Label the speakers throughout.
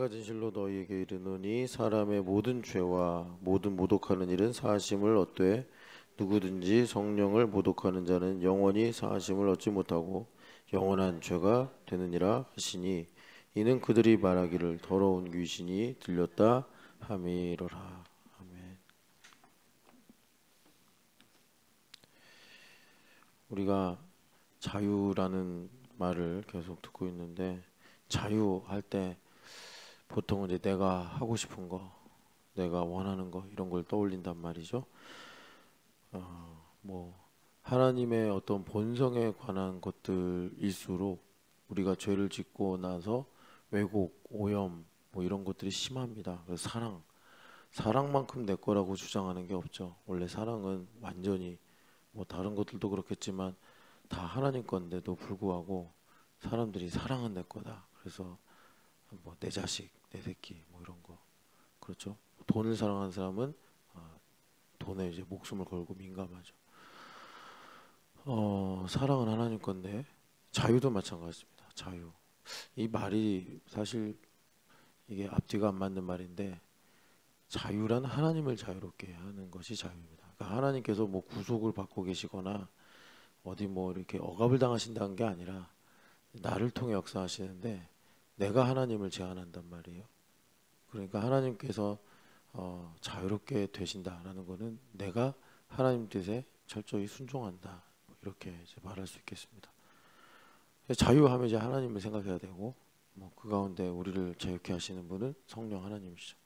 Speaker 1: 내가 진실로 너희에게 이르노니 사람의 모든 죄와 모든 모독하는 일은 사하심을 얻되 누구든지 성령을 모독하는 자는 영원히 사하심을 얻지 못하고 영원한 죄가 되느니라 하시니 이는 그들이 말하기를 더러운 귀신이 들렸다 함이로라. 아멘. 우리가 자유라는 말을 계속 듣고 있는데 자유할 때 보통은 이제 내가 하고 싶은 거, 내가 원하는 거 이런 걸 떠올린단 말이죠. 뭐 하나님의 어떤 본성에 관한 것들일수록 우리가 죄를 짓고 나서 왜곡, 오염 뭐 이런 것들이 심합니다. 그래서 사랑만큼 내 거라고 주장하는 게 없죠. 원래 사랑은 완전히 뭐 다른 것들도 그렇겠지만 다 하나님 건데도 불구하고 사람들이 사랑은 내 거다. 그래서 뭐 내 자식, 내 새끼 뭐 이런 거 그렇죠. 돈을 사랑하는 사람은 돈에 이제 목숨을 걸고 민감하죠. 사랑은 하나님 건데 자유도 마찬가지입니다. 자유. 이 말이 사실 이게 앞뒤가 안 맞는 말인데 자유란 하나님을 자유롭게 하는 것이 자유입니다. 그러니까 하나님께서 뭐 구속을 받고 계시거나 어디 뭐 이렇게 억압을 당하신다는 게 아니라 나를 통해 역사하시는데 내가 하나님을 제한한단 말이에요. 그러니까 하나님께서 자유롭게 되신다라는 것은 내가 하나님 뜻에 철저히 순종한다. 이렇게 이제 말할 수 있겠습니다. 자유하면 이제 하나님을 생각해야 되고 뭐 그 가운데 우리를 자유케 하시는 분은 성령 하나님이시죠.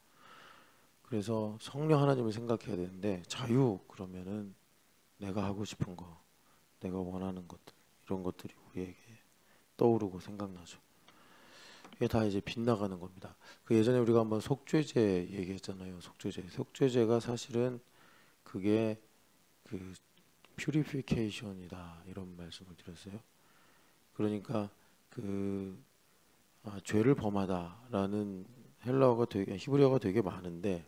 Speaker 1: 그래서 성령 하나님을 생각해야 되는데 자유 그러면은 내가 하고 싶은 거, 내가 원하는 것들 이런 것들이 우리에게 떠오르고 생각나죠. 이게 다 이제 빗나가는 겁니다. 그 예전에 우리가 한번 속죄제 얘기했잖아요. 속죄제가 사실은 그게 그 퓨리피케이션이다 이런 말씀을 드렸어요. 그러니까 죄를 범하다라는 헬라어가 되게 히브리어가 되게 많은데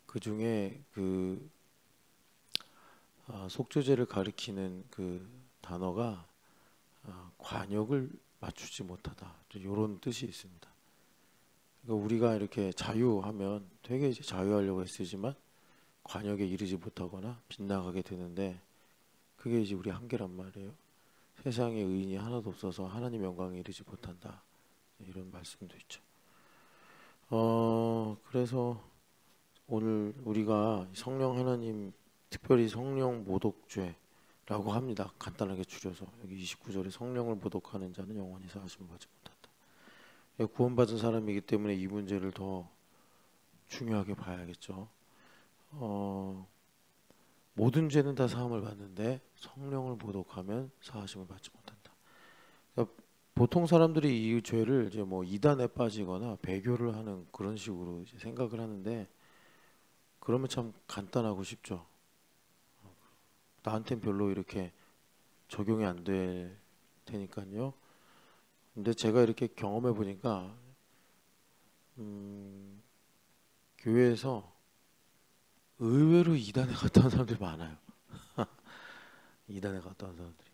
Speaker 1: 그 중에 속죄제를 가리키는 그 단어가 관역을 맞추지 못하다 이런 뜻이 있습니다. 그러니까 우리가 이렇게 자유하면 되게 이제 자유하려고 애쓰지만 관역에 이르지 못하거나 빗나가게 되는데 그게 이제 우리 한계란 말이에요. 세상에 의인이 하나도 없어서 하나님 영광에 이르지 못한다 이런 말씀도 있죠. 그래서 오늘 우리가 성령 하나님 특별히 성령 모독죄라고 합니다. 간단하게 줄여서 여기 29절에 성령을 모독하는 자는 영원히 사하심을 받지 못한다. 구원받은 사람이기 때문에 이 문제를 더 중요하게 봐야겠죠. 모든 죄는 다 사함을 받는데 성령을 모독하면 사하심을 받지 못한다. 그러니까 보통 사람들이 이 죄를 이제 뭐 이단에 빠지거나 배교를 하는 그런 식으로 이제 생각을 하는데 그러면 참 간단하고 쉽죠. 나한텐 별로 이렇게 적용이 안 될 테니까요. 근데 제가 이렇게 경험해 보니까 교회에서 의외로 이단에 갔다 온 사람들이 많아요. 이단에 갔다 온 사람들이.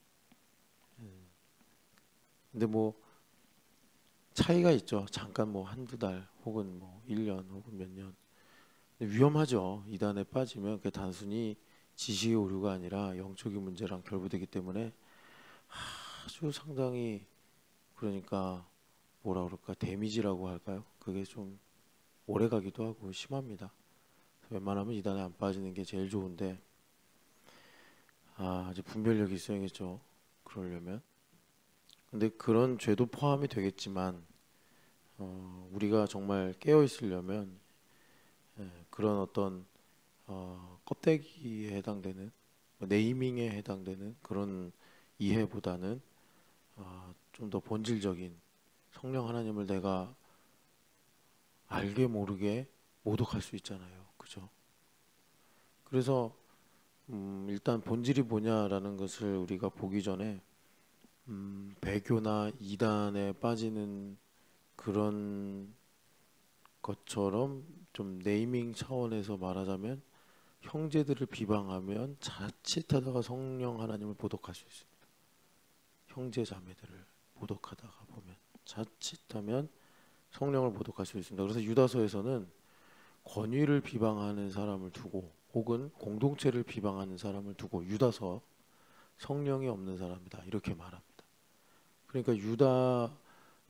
Speaker 1: 근데 뭐 차이가 있죠. 잠깐 뭐 한두 달 혹은 뭐 1년 혹은 몇 년. 위험하죠. 이단에 빠지면 그게 단순히 지식의 오류가 아니라 영적인 문제랑 결부되기 때문에 아주 상당히 그러니까 뭐라 그럴까 데미지라고 할까요? 그게 좀 오래 가기도 하고 심합니다. 웬만하면 이단에 안 빠지는 게 제일 좋은데 이제 분별력이 있어야겠죠. 그러려면. 근데 그런 죄도 포함이 되겠지만 우리가 정말 깨어 있으려면 그런 어떤 껍데기에 해당되는 네이밍에 해당되는 그런 이해보다는 좀 더 본질적인 성령 하나님을 내가 알게 모르게 모독할 수 있잖아요. 그죠? 그래서 일단 본질이 뭐냐라는 것을 우리가 보기 전에 배교나 이단에 빠지는 그런 것처럼 좀 네이밍 차원에서 말하자면 형제들을 비방하면 자칫하다가 성령 하나님을 모독할 수 있습니다. 형제 자매들을 모독하다가 보면 자칫하면 성령을 모독할 수 있습니다. 그래서 유다서에서는 권위를 비방하는 사람을 두고 혹은 공동체를 비방하는 사람을 두고 유다서 성령이 없는 사람이다 이렇게 말합니다. 그러니까 유다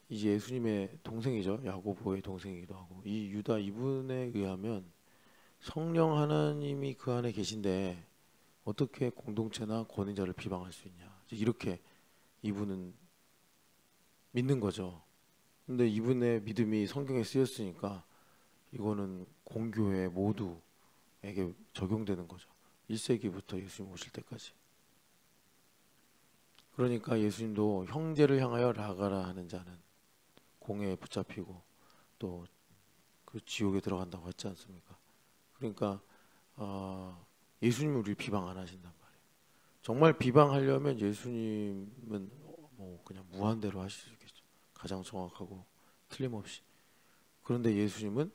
Speaker 1: 이제 예수님의 동생이죠. 야고보의 동생이기도 하고 이 유다 이분에 의하면 성령 하나님이 그 안에 계신데 어떻게 공동체나 권위자를 비방할 수 있냐 이렇게 이분은 믿는 거죠. 근데 이분의 믿음이 성경에 쓰였으니까 이거는 공교회 모두에게 적용되는 거죠. 1세기부터 예수님 오실 때까지. 그러니까 예수님도 형제를 향하여 라가라 하는 자는 공회에 붙잡히고 또 그 지옥에 들어간다고 했지 않습니까? 그러니까 예수님은 우리 비방 안 하신단 말이에요. 정말 비방하려면 예수님은 뭐 그냥 무한대로 하실 수 있겠죠. 가장 정확하고 틀림없이. 그런데 예수님은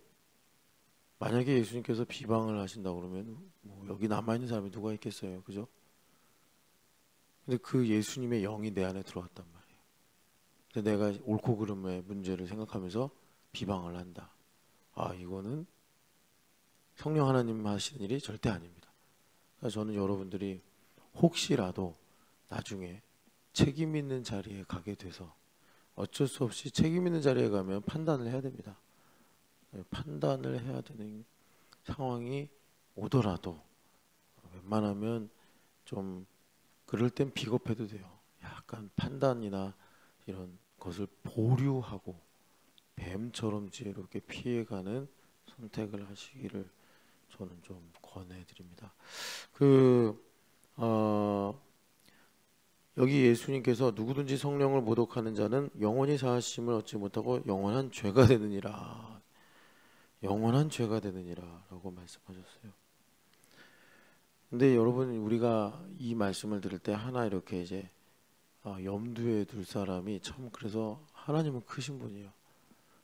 Speaker 1: 만약에 예수님께서 비방을 하신다 그러면 뭐 여기 남아있는 사람이 누가 있겠어요. 그죠? 근데 그 예수님의 영이 내 안에 들어왔단 말이에요. 근데 내가 옳고 그름의 문제를 생각하면서 비방을 한다. 이거는 성령 하나님 하시는 일이 절대 아닙니다. 그래서 저는 여러분들이 혹시라도 나중에 책임 있는 자리에 가게 돼서 어쩔 수 없이 책임 있는 자리에 가면 판단을 해야 됩니다. 판단을 해야 되는 상황이 오더라도 웬만하면 좀 그럴 땐 비겁해도 돼요. 약간 판단이나 이런 것을 보류하고 뱀처럼 지혜롭게 피해가는 선택을 하시기를 저는 좀 권해드립니다. 여기 예수님께서 누구든지 성령을 모독하는 자는 영원히 사하심을 얻지 못하고 영원한 죄가 되느니라. 영원한 죄가 되느니라 라고 말씀하셨어요. 근데 여러분 우리가 이 말씀을 들을 때 하나 이렇게 이제 염두에 둘 사람이 참 그래서 하나님은 크신 분이에요.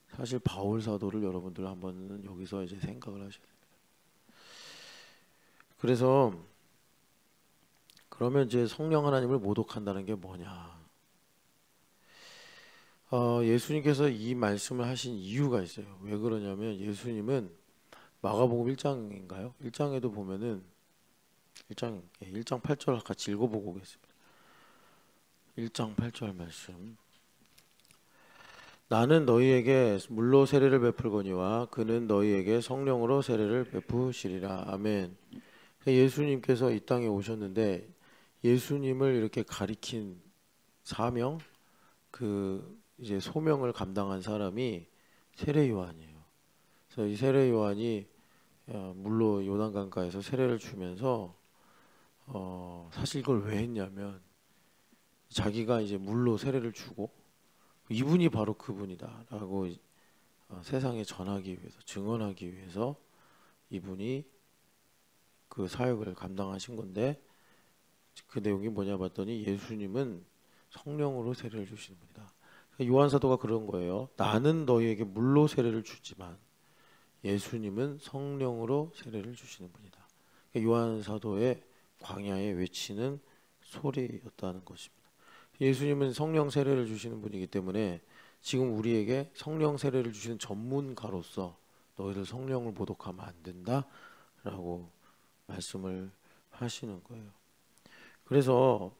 Speaker 1: 사실 바울 사도를 여러분들 한번 여기서 이제 생각을 하셔야 됩니다. 그래서 그러면 이제 성령 하나님을 모독한다는 게 뭐냐? 예수님께서 이 말씀을 하신 이유가 있어요. 왜 그러냐면 예수님은 마가복음 1장인가요? 1장에도 보면은 1장 8절 같이 읽어보고 오겠습니다. 1장 8절 말씀. 나는 너희에게 물로 세례를 베풀거니와 그는 너희에게 성령으로 세례를 베푸시리라. 아멘. 예수님께서 이 땅에 오셨는데 예수님을 이렇게 가리킨 사명, 그 이제 소명을 감당한 사람이 세례 요한이에요. 그래서 이 세례 요한이 물로 요단강가에서 세례를 주면서 사실 이걸 왜 했냐면 자기가 이제 물로 세례를 주고 이분이 바로 그분이다라고 세상에 전하기 위해서 증언하기 위해서 이분이 그 사역을 감당하신 건데 그 내용이 뭐냐 봤더니 예수님은 성령으로 세례를 주시는 분이다. 요한 사도가 그런 거예요. 나는 너희에게 물로 세례를 주지만 예수님은 성령으로 세례를 주시는 분이다. 요한 사도의 광야에 외치는 소리였다는 것입니다. 예수님은 성령 세례를 주시는 분이기 때문에 지금 우리에게 성령 세례를 주시는 전문가로서 너희들 성령을 모독하면 안 된다라고 말씀을 하시는 거예요. 그래서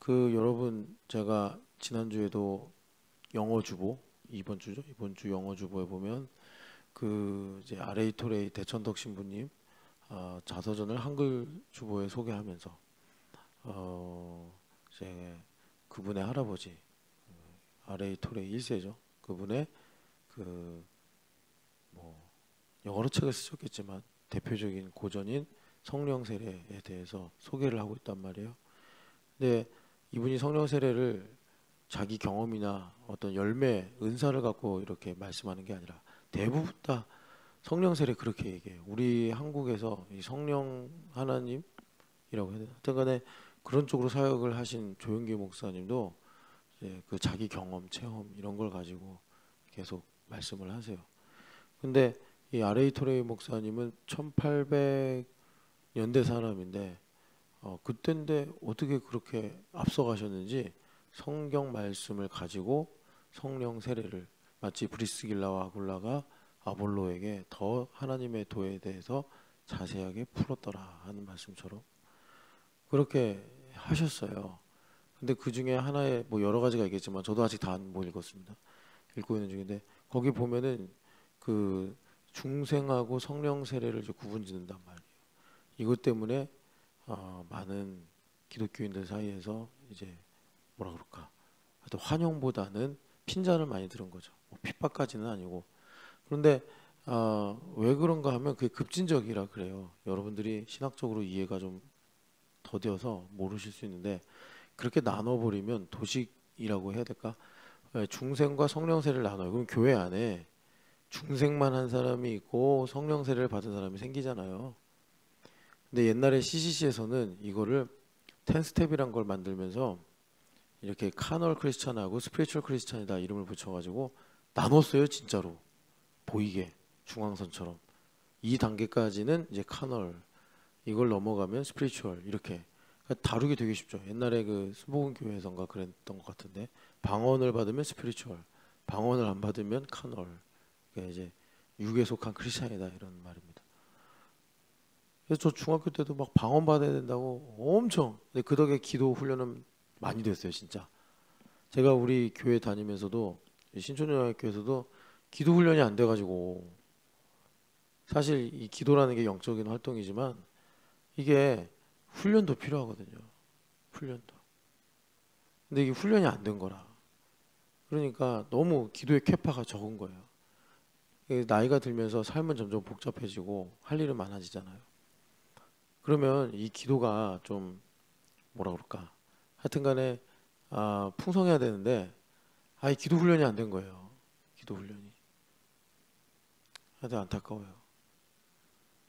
Speaker 1: 여러분 제가 지난주에도 영어 주보 이번 주죠. 이번 주 영어 주보에 보면 이제 RA 토레이 대천덕 신부님 자서전을 한글 주보에 소개하면서 이제 그분의 할아버지 RA 토레이 1세죠. 그분의 뭐 여러 책을 쓰셨겠지만 대표적인 고전인 성령 세례에 대해서 소개를 하고 있단 말이에요. 근데 이분이 성령 세례를 자기 경험이나 어떤 열매, 은사를 갖고 이렇게 말씀하는 게 아니라 대부분 다 성령 세례 그렇게 얘기해요. 우리 한국에서 이 성령 하나님이라고 해야 되나? 하여튼 간에 그런 쪽으로 사역을 하신 조영기 목사님도 이제 그 자기 경험, 체험 이런 걸 가지고 계속 말씀을 하세요. 근데 이 RA 토레이 목사님은 1800년대 사람인데 그때인데 어떻게 그렇게 앞서가셨는지 성경 말씀을 가지고 성령 세례를 마치 브리스길라와 아굴라가 아볼로에게 더 하나님의 도에 대해서 자세하게 풀었더라 하는 말씀처럼 그렇게 하셨어요. 근데 그 중에 하나에 뭐 여러 가지가 있겠지만 저도 아직 다 못 읽었습니다. 읽고 있는 중인데 거기 보면은 그 중생하고 성령 세례를 이제 구분짓는단 말이에요. 이것 때문에 많은 기독교인들 사이에서 이제 뭐라 그럴까, 하여튼 환영보다는 핀잔을 많이 들은 거죠. 뭐 핍박까지는 아니고. 그런데 왜 그런가 하면 그게 급진적이라 그래요. 여러분들이 신학적으로 이해가 좀 더뎌서 모르실 수 있는데 그렇게 나눠버리면 도식이라고 해야 될까? 중생과 성령 세례를 나눠요. 그럼 교회 안에 중생만 한 사람이 있고 성령 세례를 받은 사람이 생기잖아요. 근데 옛날에 CCC에서는 이거를 10스텝이란 걸 만들면서 이렇게 카널 크리스천하고 스피리추얼 크리스천이다 이름을 붙여가지고 나눴어요. 진짜로 보이게 중앙선처럼. 이 단계까지는 이제 카널, 이걸 넘어가면 스피리추얼, 이렇게 다루기 되게 쉽죠. 옛날에 그 순복음교회에선가 그랬던 것 같은데 방언을 받으면 스피리추얼, 방언을 안 받으면 카널. 그러니까 이제 육에 속한 크리스찬이다 이런 말입니다. 그래서 저 중학교 때도 막 방언 받아야 된다고 엄청. 근데 그 덕에 기도 훈련은 많이 됐어요, 진짜. 제가 우리 교회 다니면서도 신촌영학교에서도 기도 훈련이 안 돼가지고 사실 이 기도라는 게 영적인 활동이지만 이게 훈련도 필요하거든요. 훈련도. 근데 이게 훈련이 안 된 거라. 그러니까 너무 기도의 캐파가 적은 거예요. 나이가 들면서 삶은 점점 복잡해지고 할 일은 많아지잖아요. 그러면 이 기도가 좀 뭐라 그럴까, 하여튼간에 풍성해야 되는데 이 기도 훈련이 안 된 거예요. 기도 훈련이. 하여튼 안타까워요.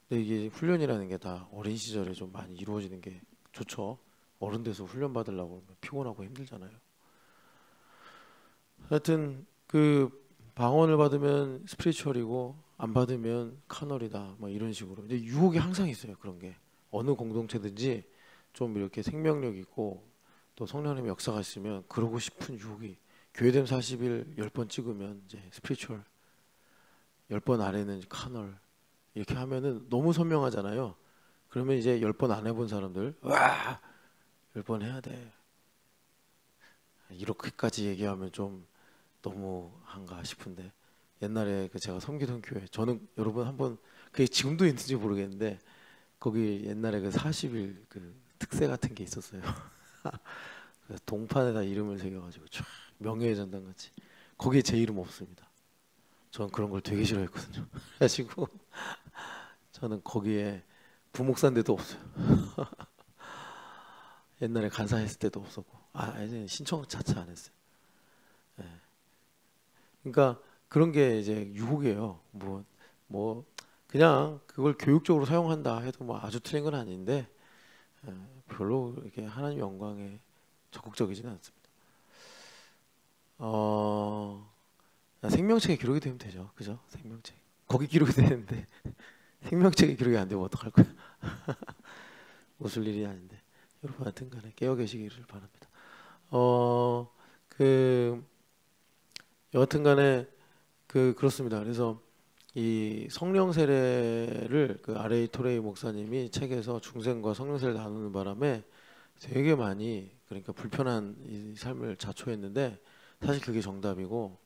Speaker 1: 근데 이게 훈련이라는 게 다 어린 시절에 좀 많이 이루어지는 게 좋죠. 어른 돼서 훈련 받으려고 하면 피곤하고 힘들잖아요. 하여튼 그 방언을 받으면 스피리추얼이고 안 받으면 카널이다 뭐 이런 식으로. 근데 유혹이 항상 있어요. 그런 게 어느 공동체든지 좀 이렇게 생명력 있고 또 성령님의 역사가 있으면 그러고 싶은 유혹이, 교회됨 40일 10번 찍으면 이제 스피리추얼, 10번 아래는 카널, 이렇게 하면은 너무 선명하잖아요. 그러면 이제 10번 안 해본 사람들 와 10번 해야 돼, 이렇게까지 얘기하면 좀 너무한가 싶은데, 옛날에 그 제가 섬기던 교회, 저는 여러분 한번, 그게 지금도 있는지 모르겠는데 거기 옛날에 그 40일 그 특세 같은 게 있었어요. 그래서 동판에다 이름을 새겨가지고 촤, 명예의 전당 같이. 거기에 제 이름 없습니다. 저는 그런 걸 되게 싫어했거든요. 그래가지고 저는 거기에 부목사인데도 없어요. 옛날에 간사했을 때도 없었고, 이제 신청 자체 안 했어요. 예. 그러니까 그런 게 이제 유혹이에요. 뭐 그냥 그걸 교육적으로 사용한다 해도 뭐 아주 틀린 건 아닌데 별로 이렇게 하나님 영광에 적극적이지는 않습니다. 생명책에 기록이 되면 되죠, 그죠? 생명책 거기 기록이 되는데 생명책에 기록이 안 되면 어떡할 거야? 웃을 일이 아닌데. 여러분 하여튼간에 깨어 계시기를 바랍니다. 그 여하튼간에 그렇습니다. 그래서 이 성령 세례를 그 아레이 토레이 목사님이 책에서 중생과 성령 세례를 나누는 바람에 되게 많이, 그러니까 불편한 이 삶을 자초했는데 사실 그게 정답이고,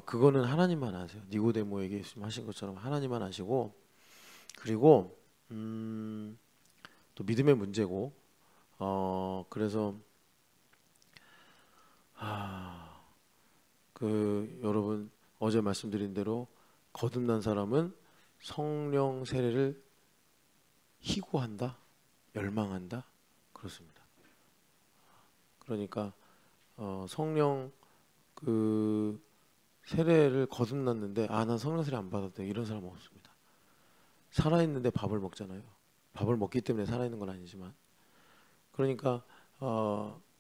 Speaker 1: 그거는 하나님만 아세요. 니고데모에게 말씀하신 것처럼 하나님만 아시고, 그리고 또 믿음의 문제고, 그래서 여러분 어제 말씀드린 대로 거듭난 사람은 성령 세례를 희구한다, 열망한다, 그렇습니다. 그러니까 성령 그 세례를 거듭났는데 난 성령 세례 안 받았대 이런 사람 없습니다. 살아있는데 밥을 먹잖아요. 밥을 먹기 때문에 살아있는 건 아니지만, 그러니까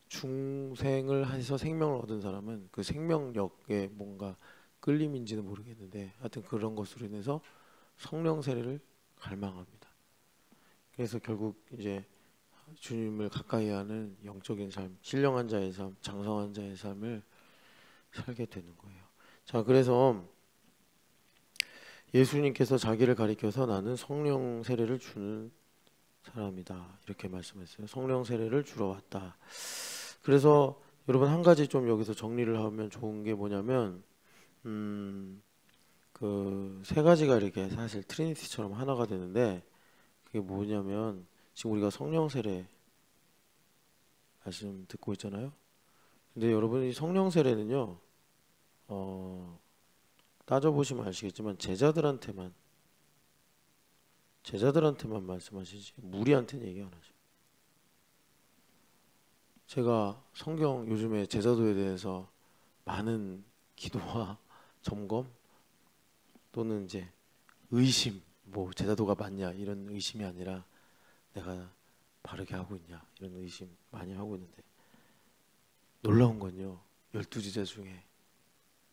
Speaker 1: 중생을 해서 생명을 얻은 사람은 그 생명력에 뭔가 끌림인지는 모르겠는데 하여튼 그런 것으로 인해서 성령 세례를 갈망합니다. 그래서 결국 이제 주님을 가까이 하는 영적인 삶, 신령한 자의 삶, 장성한 자의 삶을 살게 되는 거예요. 자, 그래서 예수님께서 자기를 가리켜서 나는 성령 세례를 주는 사람이다 이렇게 말씀했어요. 성령 세례를 주러 왔다. 그래서 여러분 한 가지 좀 여기서 정리를 하면 좋은 게 뭐냐면 그 세 가지가 이렇게 사실 트리니티처럼 하나가 되는데 그게 뭐냐면 지금 우리가 성령 세례 말씀 듣고 있잖아요. 근데 여러분 이 성령 세례는요 따져보시면 아시겠지만 제자들한테만 말씀하시지 무리한테는 얘기 안 하죠. 제가 성경 요즘에 제자도에 대해서 많은 기도와 점검 또는 이제 의심, 뭐 제자도가 맞냐 이런 의심이 아니라 내가 바르게 하고 있냐 이런 의심 많이 하고 있는데 놀라운 건요 12제자 중에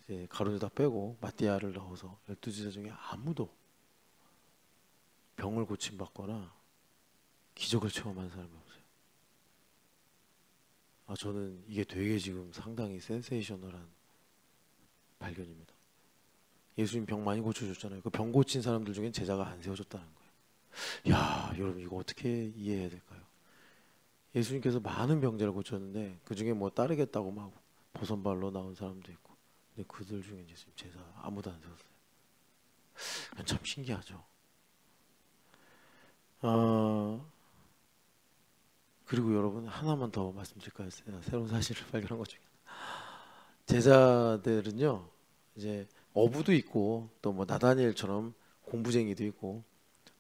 Speaker 1: 이제 가룟유다 빼고 마띠아를 넣어서 12제자 중에 아무도 병을 고침받거나 기적을 체험한 사람이 없어요. 저는 이게 되게 지금 상당히 센세이셔널한 발견입니다. 예수님 병 많이 고쳐줬잖아요. 그 병 고친 사람들 중엔 제자가 안 세워졌다는 거예요. 야, 여러분 이거 어떻게 이해해야 될까요? 예수님께서 많은 병자를 고쳤는데 그 중에 뭐 따르겠다고 막 보선발로 나온 사람도 있고, 근데 그들 중에 예수님 제자 아무도 안 세웠어요. 그건 참 신기하죠. 그리고 여러분 하나만 더 말씀드릴까요? 새로운 사실을 발견한 것 중에 제자들은요 이제 어부도 있고 또 뭐 나다니엘처럼 공부쟁이도 있고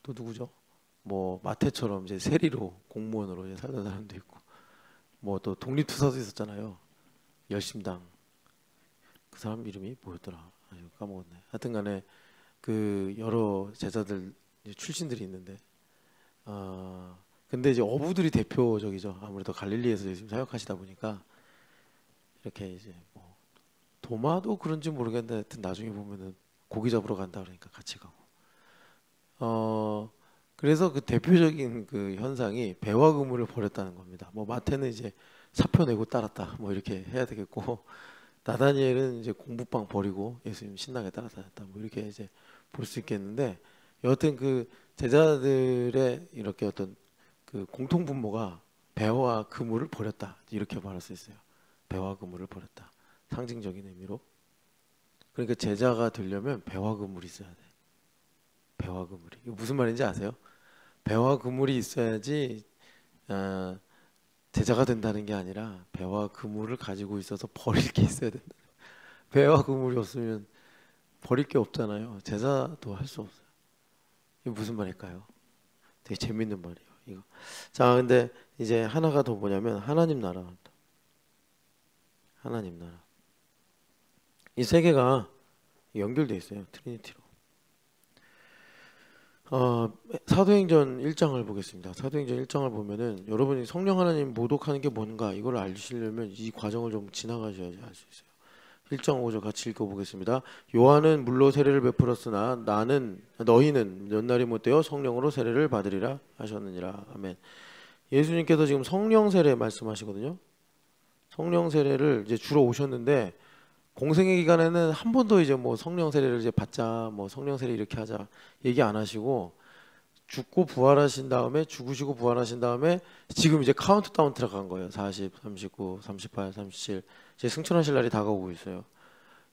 Speaker 1: 또 누구죠? 뭐 마태처럼 이제 세리로 공무원으로 이제 살던 사람도 있고 뭐 또 독립투사도 있었잖아요. 열심당 그 사람 이름이 뭐였더라? 까먹었네. 하여튼간에 그 여러 제자들 출신들이 있는데 근데 이제 어부들이 대표적이죠. 아무래도 갈릴리에서 지금 사역하시다 보니까 이렇게 이제 뭐 도마도 그런지 모르겠는데 하여튼 나중에 보면은 고기 잡으러 간다 그러니까 같이 가고 그래서 그 대표적인 그 현상이 배와 그물을 버렸다는 겁니다. 뭐 마태는 이제 사표 내고 따랐다 뭐 이렇게 해야 되겠고 나다니엘은 이제 공부방 버리고 예수님 신나게 따라다녔다 뭐 이렇게 이제 볼 수 있겠는데 여하튼 그 제자들의 이렇게 어떤 그 공통 분모가 배와 그물을 버렸다 이렇게 말할 수 있어요. 배와 그물을 버렸다 상징적인 의미로. 그러니까 제자가 되려면 배와 그물이 있어야 돼. 배와 그물이 이거 무슨 말인지 아세요? 배와 그물이 있어야지 제자가 된다는 게 아니라 배와 그물을 가지고 있어서 버릴 게 있어야 된다. 배와 그물이 없으면 버릴 게 없잖아요. 제자도 할 수 없어요. 이게 무슨 말일까요? 되게 재밌는 말이에요. 이거. 자, 근데 이제 하나가 더 뭐냐면 하나님 나라. 하나님 나라. 이 세 개가 연결돼 있어요. 트리니티로. 사도행전 1장을 보겠습니다. 사도행전 1장을 보면은 여러분이 성령 하나님 모독하는 게 뭔가 이걸 알시려면 이 과정을 좀 지나가셔야지 알 수 있어요. 1장 5절 같이 읽어보겠습니다. 요한은 물로 세례를 베풀었으나 너희는 몇 날이 못되어 성령으로 세례를 받으리라 하셨느니라. 아멘. 예수님께서 지금 성령 세례 말씀하시거든요. 성령 세례를 이제 주러 오셨는데 공생의 기간에는 한 번도 이제 뭐 성령 세례를 이제 받자 뭐 성령 세례 이렇게 하자 얘기 안 하시고 죽고 부활하신 다음에 죽으시고 부활하신 다음에 지금 이제 카운트다운 들어간 거예요. 40, 39, 38, 37 이제 승천하실 날이 다가오고 있어요.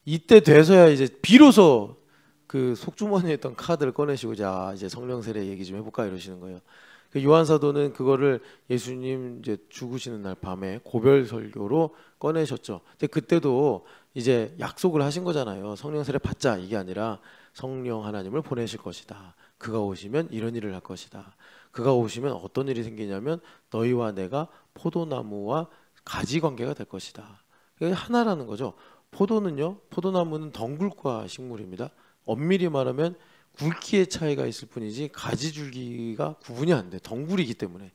Speaker 1: 이때 돼서야 이제 비로소 그 속주머니에 있던 카드를 꺼내시고 자 이제 성령 세례 얘기 좀 해볼까 이러시는 거예요. 그 요한 사도는 그거를 예수님 이제 죽으시는 날 밤에 고별 설교로 꺼내셨죠. 근데 그때도 이제 약속을 하신 거잖아요. 성령 세례 받자 이게 아니라 성령 하나님을 보내실 것이다. 그가 오시면 이런 일을 할 것이다. 그가 오시면 어떤 일이 생기냐면 너희와 내가 포도나무와 가지 관계가 될 것이다. 그게 하나라는 거죠. 포도나무는 덩굴과 식물입니다. 엄밀히 말하면 굵기의 차이가 있을 뿐이지 가지 줄기가 구분이 안 돼. 덩굴이기 때문에.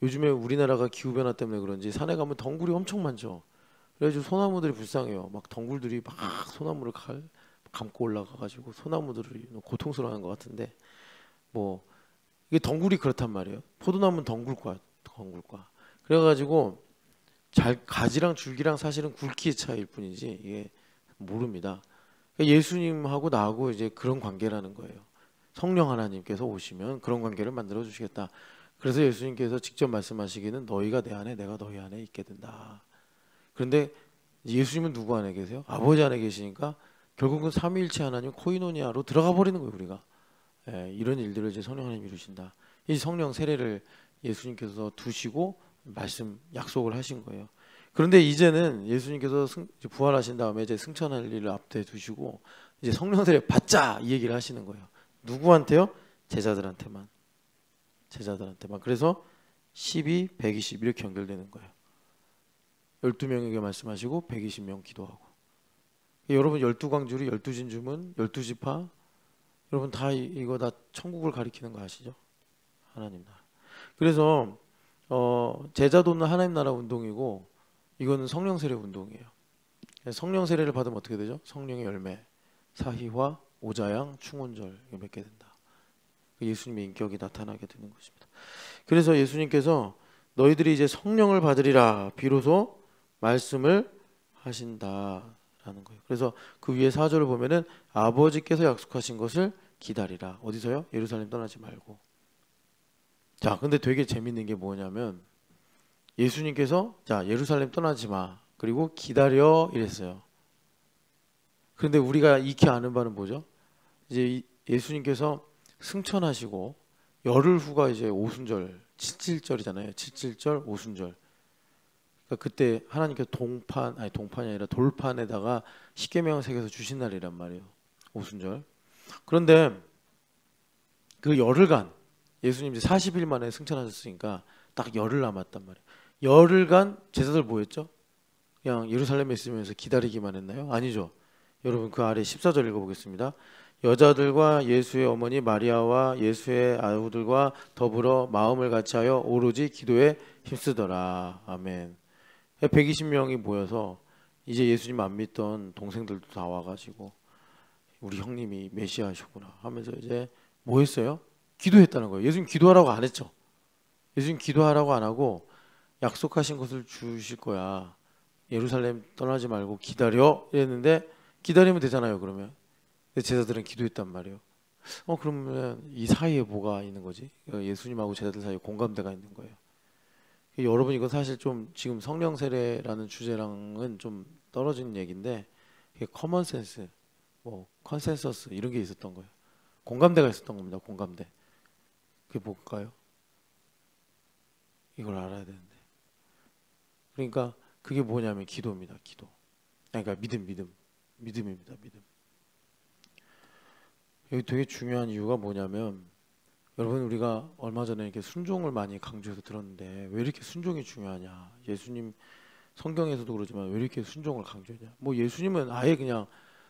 Speaker 1: 요즘에 우리나라가 기후변화 때문에 그런지 산에 가면 덩굴이 엄청 많죠. 그래가지고 소나무들이 불쌍해요. 막 덩굴들이 막 소나무를 감고 올라가가지고 소나무들이 고통스러워하는 것 같은데 뭐 이게 덩굴이 그렇단 말이에요. 포도나무는 덩굴과. 그래가지고 가지랑 줄기랑 사실은 굵기의 차이일 뿐이지 이게 모릅니다. 그러니까 예수님하고 나하고 이제 그런 관계라는 거예요. 성령 하나님께서 오시면 그런 관계를 만들어 주시겠다. 그래서 예수님께서 직접 말씀하시기는 너희가 내 안에 내가 너희 안에 있게 된다. 그런데 예수님은 누구 안에 계세요? 아버지 안에 계시니까 결국은 삼위일체 하나님 코이노니아로 들어가 버리는 거예요, 우리가. 이런 일들을 이제 성령 하나님이 이루신다. 이 성령 세례를 예수님께서 두시고 말씀 약속을 하신 거예요. 그런데 이제는 예수님께서 부활하신 다음에 이제 승천할 일을 앞에 두시고 이제 성령 세례 받자 이 얘기를 하시는 거예요. 누구한테요? 제자들한테만. 그래서 12, 120 이렇게 연결되는 거예요. 12명에게 말씀하시고 120명 기도하고. 여러분 12광주리, 12진주문, 12지파 여러분 다 이거 다 천국을 가리키는 거 아시죠? 하나님 나라. 그래서 제자 돕는 하나님 나라 운동이고 이거는 성령 세례 운동이에요. 성령 세례를 받으면 어떻게 되죠? 성령의 열매, 사희화, 오자양, 충원절 이거 맺게 된다. 예수님의 인격이 나타나게 되는 것입니다. 그래서 예수님께서 너희들이 이제 성령을 받으리라 비로소 말씀을 하신다라는 거예요. 그래서 그 위에 4절을 보면은 아버지께서 약속하신 것을 기다리라. 어디서요? 예루살렘 떠나지 말고. 자, 근데 되게 재밌는 게 뭐냐면 예수님께서 자 예루살렘 떠나지 마. 그리고 기다려 이랬어요. 그런데 우리가 익히 아는 바는 뭐죠? 이제 예수님께서 승천하시고 열흘 후가 이제 오순절 77절이잖아요. 77절 오순절. 그러니까 그때 하나님께서 동판이 아니라 돌판에다가 십계명을 새겨서 주신 날이란 말이에요. 오순절. 그런데 그 열흘간 예수님 이제 40일 만에 승천하셨으니까 딱 열흘 남았단 말이에요. 열흘간 제자들 뭐 했죠? 그냥 예루살렘에 있으면서 기다리기만 했나요? 아니죠. 여러분 그 아래 14절 읽어보겠습니다. 여자들과 예수의 어머니 마리아와 예수의 아우들과 더불어 마음을 같이하여 오로지 기도에 힘쓰더라. 아멘. 120명이 모여서 이제 예수님 안 믿던 동생들도 다 와가지고 우리 형님이 메시아시구나 하면서 이제 뭐 했어요? 기도했다는 거예요. 예수님 기도하라고 안 했죠. 예수님 기도하라고 안 하고 약속하신 것을 주실 거야. 예루살렘 떠나지 말고 기다려 이랬는데 기다리면 되잖아요. 그러면 제자들은 기도했단 말이에요. 그러면 이 사이에 뭐가 있는 거지? 예수님하고 제자들 사이에 공감대가 있는 거예요. 여러분 이거 사실 좀 지금 성령 세례라는 주제랑은 좀 떨어진 얘기인데 커먼 센스, 뭐 컨센서스 이런 게 있었던 거예요. 공감대가 있었던 겁니다. 공감대. 그게 뭘까요? 이걸 알아야 되는데. 그러니까 그게 뭐냐면 기도입니다. 기도. 그러니까 믿음입니다. 믿음. 여기 되게 중요한 이유가 뭐냐면 여러분 우리가 얼마 전에 이렇게 순종을 많이 강조해서 들었는데 왜 이렇게 순종이 중요하냐? 예수님 성경에서도 그러지만 왜 이렇게 순종을 강조하냐? 뭐 예수님은 아예 그냥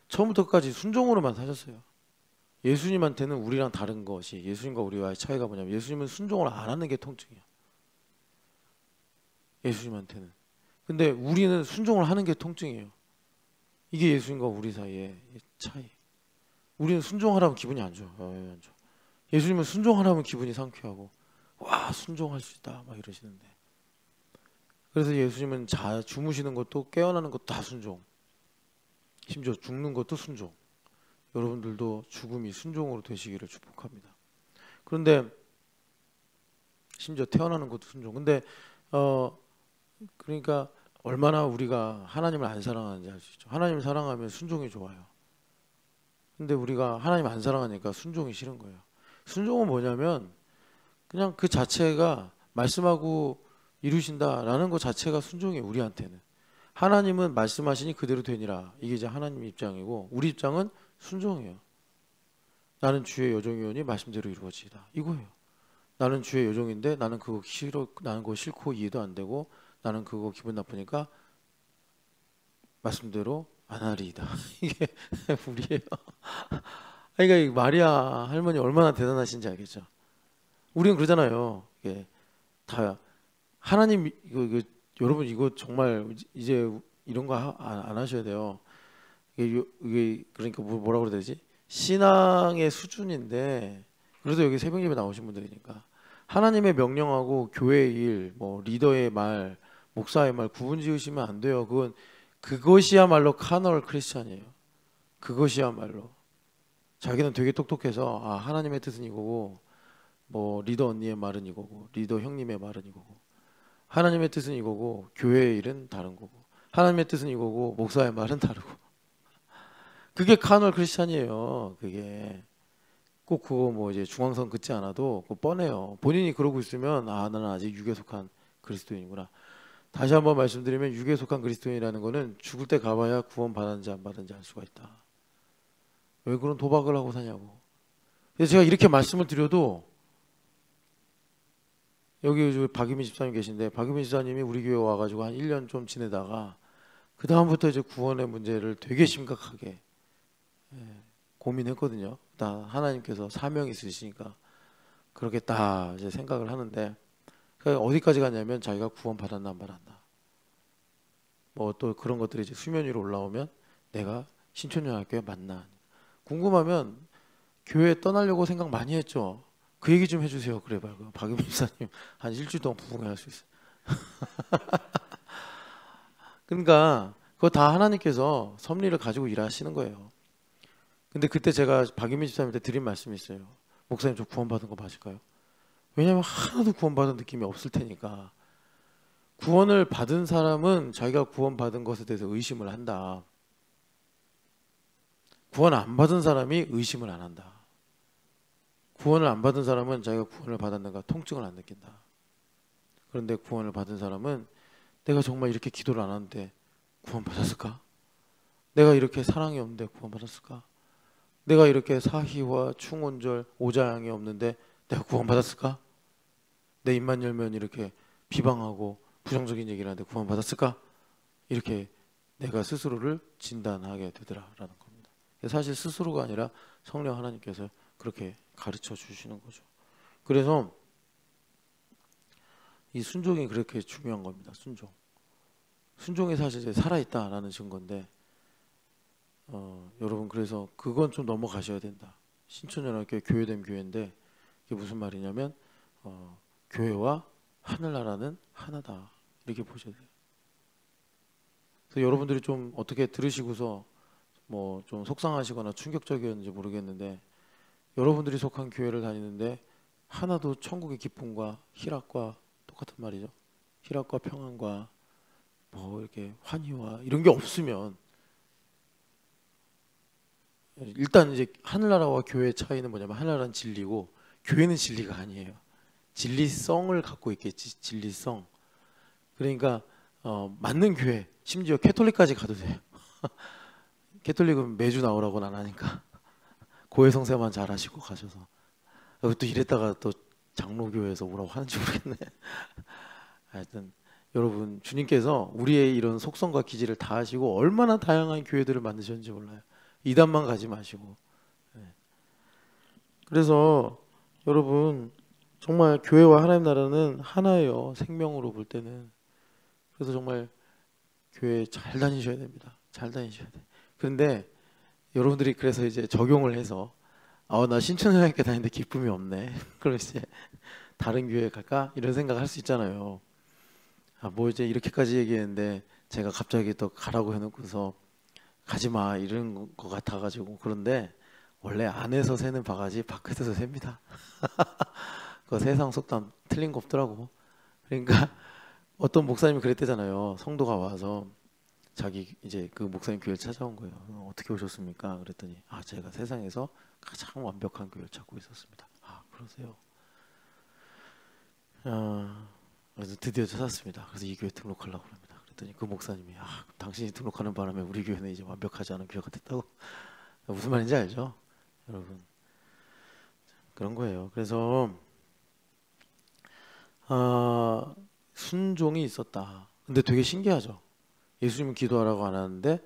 Speaker 1: 처음부터 끝까지 순종으로만 사셨어요. 예수님한테는 우리랑 다른 것이 예수님과 우리와의 차이가 뭐냐면 예수님은 순종을 안 하는 게 통증이야. 예수님한테는. 근데 우리는 순종을 하는 게 통증이에요. 이게 예수님과 우리 사이의 차이. 우리는 순종하라면 기분이 안 좋아. 안 좋아. 예수님은 순종하라면 기분이 상쾌하고 와 순종할 수 있다 막 이러시는데 그래서 예수님은 주무시는 것도 깨어나는 것도 다 순종, 심지어 죽는 것도 순종. 여러분들도 죽음이 순종으로 되시기를 축복합니다. 그런데 심지어 태어나는 것도 순종. 근데 그러니까 얼마나 우리가 하나님을 안 사랑하는지 알 수 있죠. 하나님을 사랑하면 순종이 좋아요. 근데 우리가 하나님 안 사랑하니까 순종이 싫은 거예요. 순종은 뭐냐면 그냥 그 자체가 말씀하고 이루신다라는 것 자체가 순종이에요. 우리한테는. 하나님은 말씀하시니 그대로 되니라. 이게 이제 하나님 입장이고 우리 입장은 순종이에요. 나는 주의 여종이오니 말씀대로 이루어지이다. 이거예요. 나는 주의 여종인데 나는 그거 싫고 이해도 안 되고 나는 그거 기분 나쁘니까 말씀대로 안 하리이다. 이게 우리예요. 그러니까 마리아 할머니 얼마나 대단하신지 알겠죠. 우리는 그러잖아요. 이게 다 하나님 이거 여러분 이거 정말 이제 이런 거 안 하셔야 돼요. 이게 그러니까 뭐라 그래야 되지? 신앙의 수준인데 그래도 여기 새벽 예배 나오신 분들이니까 하나님의 명령하고 교회의 일, 뭐 리더의 말, 목사의 말 구분 지으시면 안 돼요. 그것이야말로 카널 크리스찬이에요. 그것이야말로 자기는 되게 똑똑해서 아 하나님의 뜻은 이거고 뭐 리더 언니의 말은 이거고 리더 형님의 말은 이거고 하나님의 뜻은 이거고 교회의 일은 다른 거고 하나님의 뜻은 이거고 목사의 말은 다르고 그게 카놀 크리스찬이에요. 그게 꼭 그거 뭐 이제 중앙선 긋지 않아도 그거 뻔해요. 본인이 그러고 있으면 아 나는 아직 육에 속한 그리스도인이구나. 다시 한번 말씀드리면 육에 속한 그리스도인이라는 거는 죽을 때 가봐야 구원 받았는지 안 받았는지 알 수가 있다. 왜 그런 도박을 하고 사냐고. 그래서 제가 이렇게 말씀을 드려도 여기 박유민 집사님 계신데 박유민 집사님이 우리 교회 와가지고 한 1년 좀 지내다가 그 다음부터 이제 구원의 문제를 되게 심각하게 고민했거든요. 다 하나님께서 사명이 있으시니까 그렇게 다 이제 생각을 하는데 그러니까 어디까지 갔냐면 자기가 구원 받았나 안 받았나 뭐 또 그런 것들이 이제 수면 위로 올라오면 내가 신촌영학교에 맞나 궁금하면 교회 떠나려고 생각 많이 했죠. 그 얘기 좀 해주세요. 그래봐요. 박유민 목사님 한 일주일 동안 부흥할 수 있어요. 그러니까 그거 다 하나님께서 섭리를 가지고 일하시는 거예요. 근데 그때 제가 박유민 집사님한테 드린 말씀이 있어요. 목사님 저 구원받은 거 맞을까요? 왜냐하면 하나도 구원받은 느낌이 없을 테니까. 구원을 받은 사람은 자기가 구원받은 것에 대해서 의심을 한다. 구원 안 받은 사람이 의심을 안 한다. 구원을 안 받은 사람은 자기가 구원을 받았는가 통증을 안 느낀다. 그런데 구원을 받은 사람은 내가 정말 이렇게 기도를 안 하는데 구원 받았을까? 내가 이렇게 사랑이 없는데 구원 받았을까? 내가 이렇게 사희와 충온절 오자양이 없는데 내가 구원 받았을까? 내 입만 열면 이렇게 비방하고 부정적인 얘기를 하는데 구원 받았을까? 이렇게 내가 스스로를 진단하게 되더라라는 겁니다. 사실 스스로가 아니라 성령 하나님께서 그렇게 가르쳐 주시는 거죠. 그래서 이 순종이 그렇게 중요한 겁니다. 순종이 사실 이제 살아있다라는 증거인데 여러분 그래서 그건 좀 넘어가셔야 된다. 신촌연합교회 교회됨 교회인데 이게 무슨 말이냐면 교회와 하늘나라는 하나다 이렇게 보셔야 돼요. 그래서 여러분들이 좀 어떻게 들으시고서 뭐 좀 속상하시거나 충격적이었는지 모르겠는데 여러분들이 속한 교회를 다니는데 하나도 천국의 기쁨과 희락과 똑같은 말이죠. 희락과 평안과 뭐 이렇게 환희와 이런 게 없으면 일단 이제 하늘나라와 교회의 차이는 뭐냐면 하늘나라는 진리고 교회는 진리가 아니에요. 진리성을 갖고 있겠지. 진리성. 그러니까 맞는 교회 심지어 캐톨릭까지 가도 돼요. 캐톨릭은 매주 나오라고는 안 하니까 고해성사만 잘 하시고 가셔서 또 이랬다가 또 장로교회에서 오라고 하는지 모르겠네. 하여튼 여러분 주님께서 우리의 이런 속성과 기질을 다 아시고 얼마나 다양한 교회들을 만드셨는지 몰라요. 이단만 가지 마시고. 그래서 여러분 정말 교회와 하나님 나라는 하나예요. 생명으로 볼 때는. 그래서 정말 교회 잘 다니셔야 됩니다. 잘 다니셔야 돼. 그런데 여러분들이 그래서 이제 적용을 해서 나 신천하나님께 다니는데 기쁨이 없네. 그럼 이제 다른 교회 갈까? 이런 생각할 수 있잖아요. 뭐 이제 이렇게까지 얘기했는데 제가 갑자기 또 가라고 해놓고서 가지 마 이런 것 같아가지고 그런데 원래 안에서 새는 바가지 바깥에서 셉니다. 그 세상 속담 틀린 거 없더라고. 그러니까 어떤 목사님이 그랬대잖아요. 성도가 와서 자기 이제 그 목사님 교회를 찾아온 거예요. 어떻게 오셨습니까? 그랬더니 제가 세상에서 가장 완벽한 교회를 찾고 있었습니다. 그러세요? 그래서 드디어 찾았습니다. 그래서 이 교회 등록하려고 합니다. 그랬더니 그 목사님이 당신이 등록하는 바람에 우리 교회는 이제 완벽하지 않은 교회가 됐다고. 무슨 말인지 알죠? 여러분 그런 거예요. 그래서 순종이 있었다. 근데 되게 신기하죠. 예수님은 기도하라고 안 하는데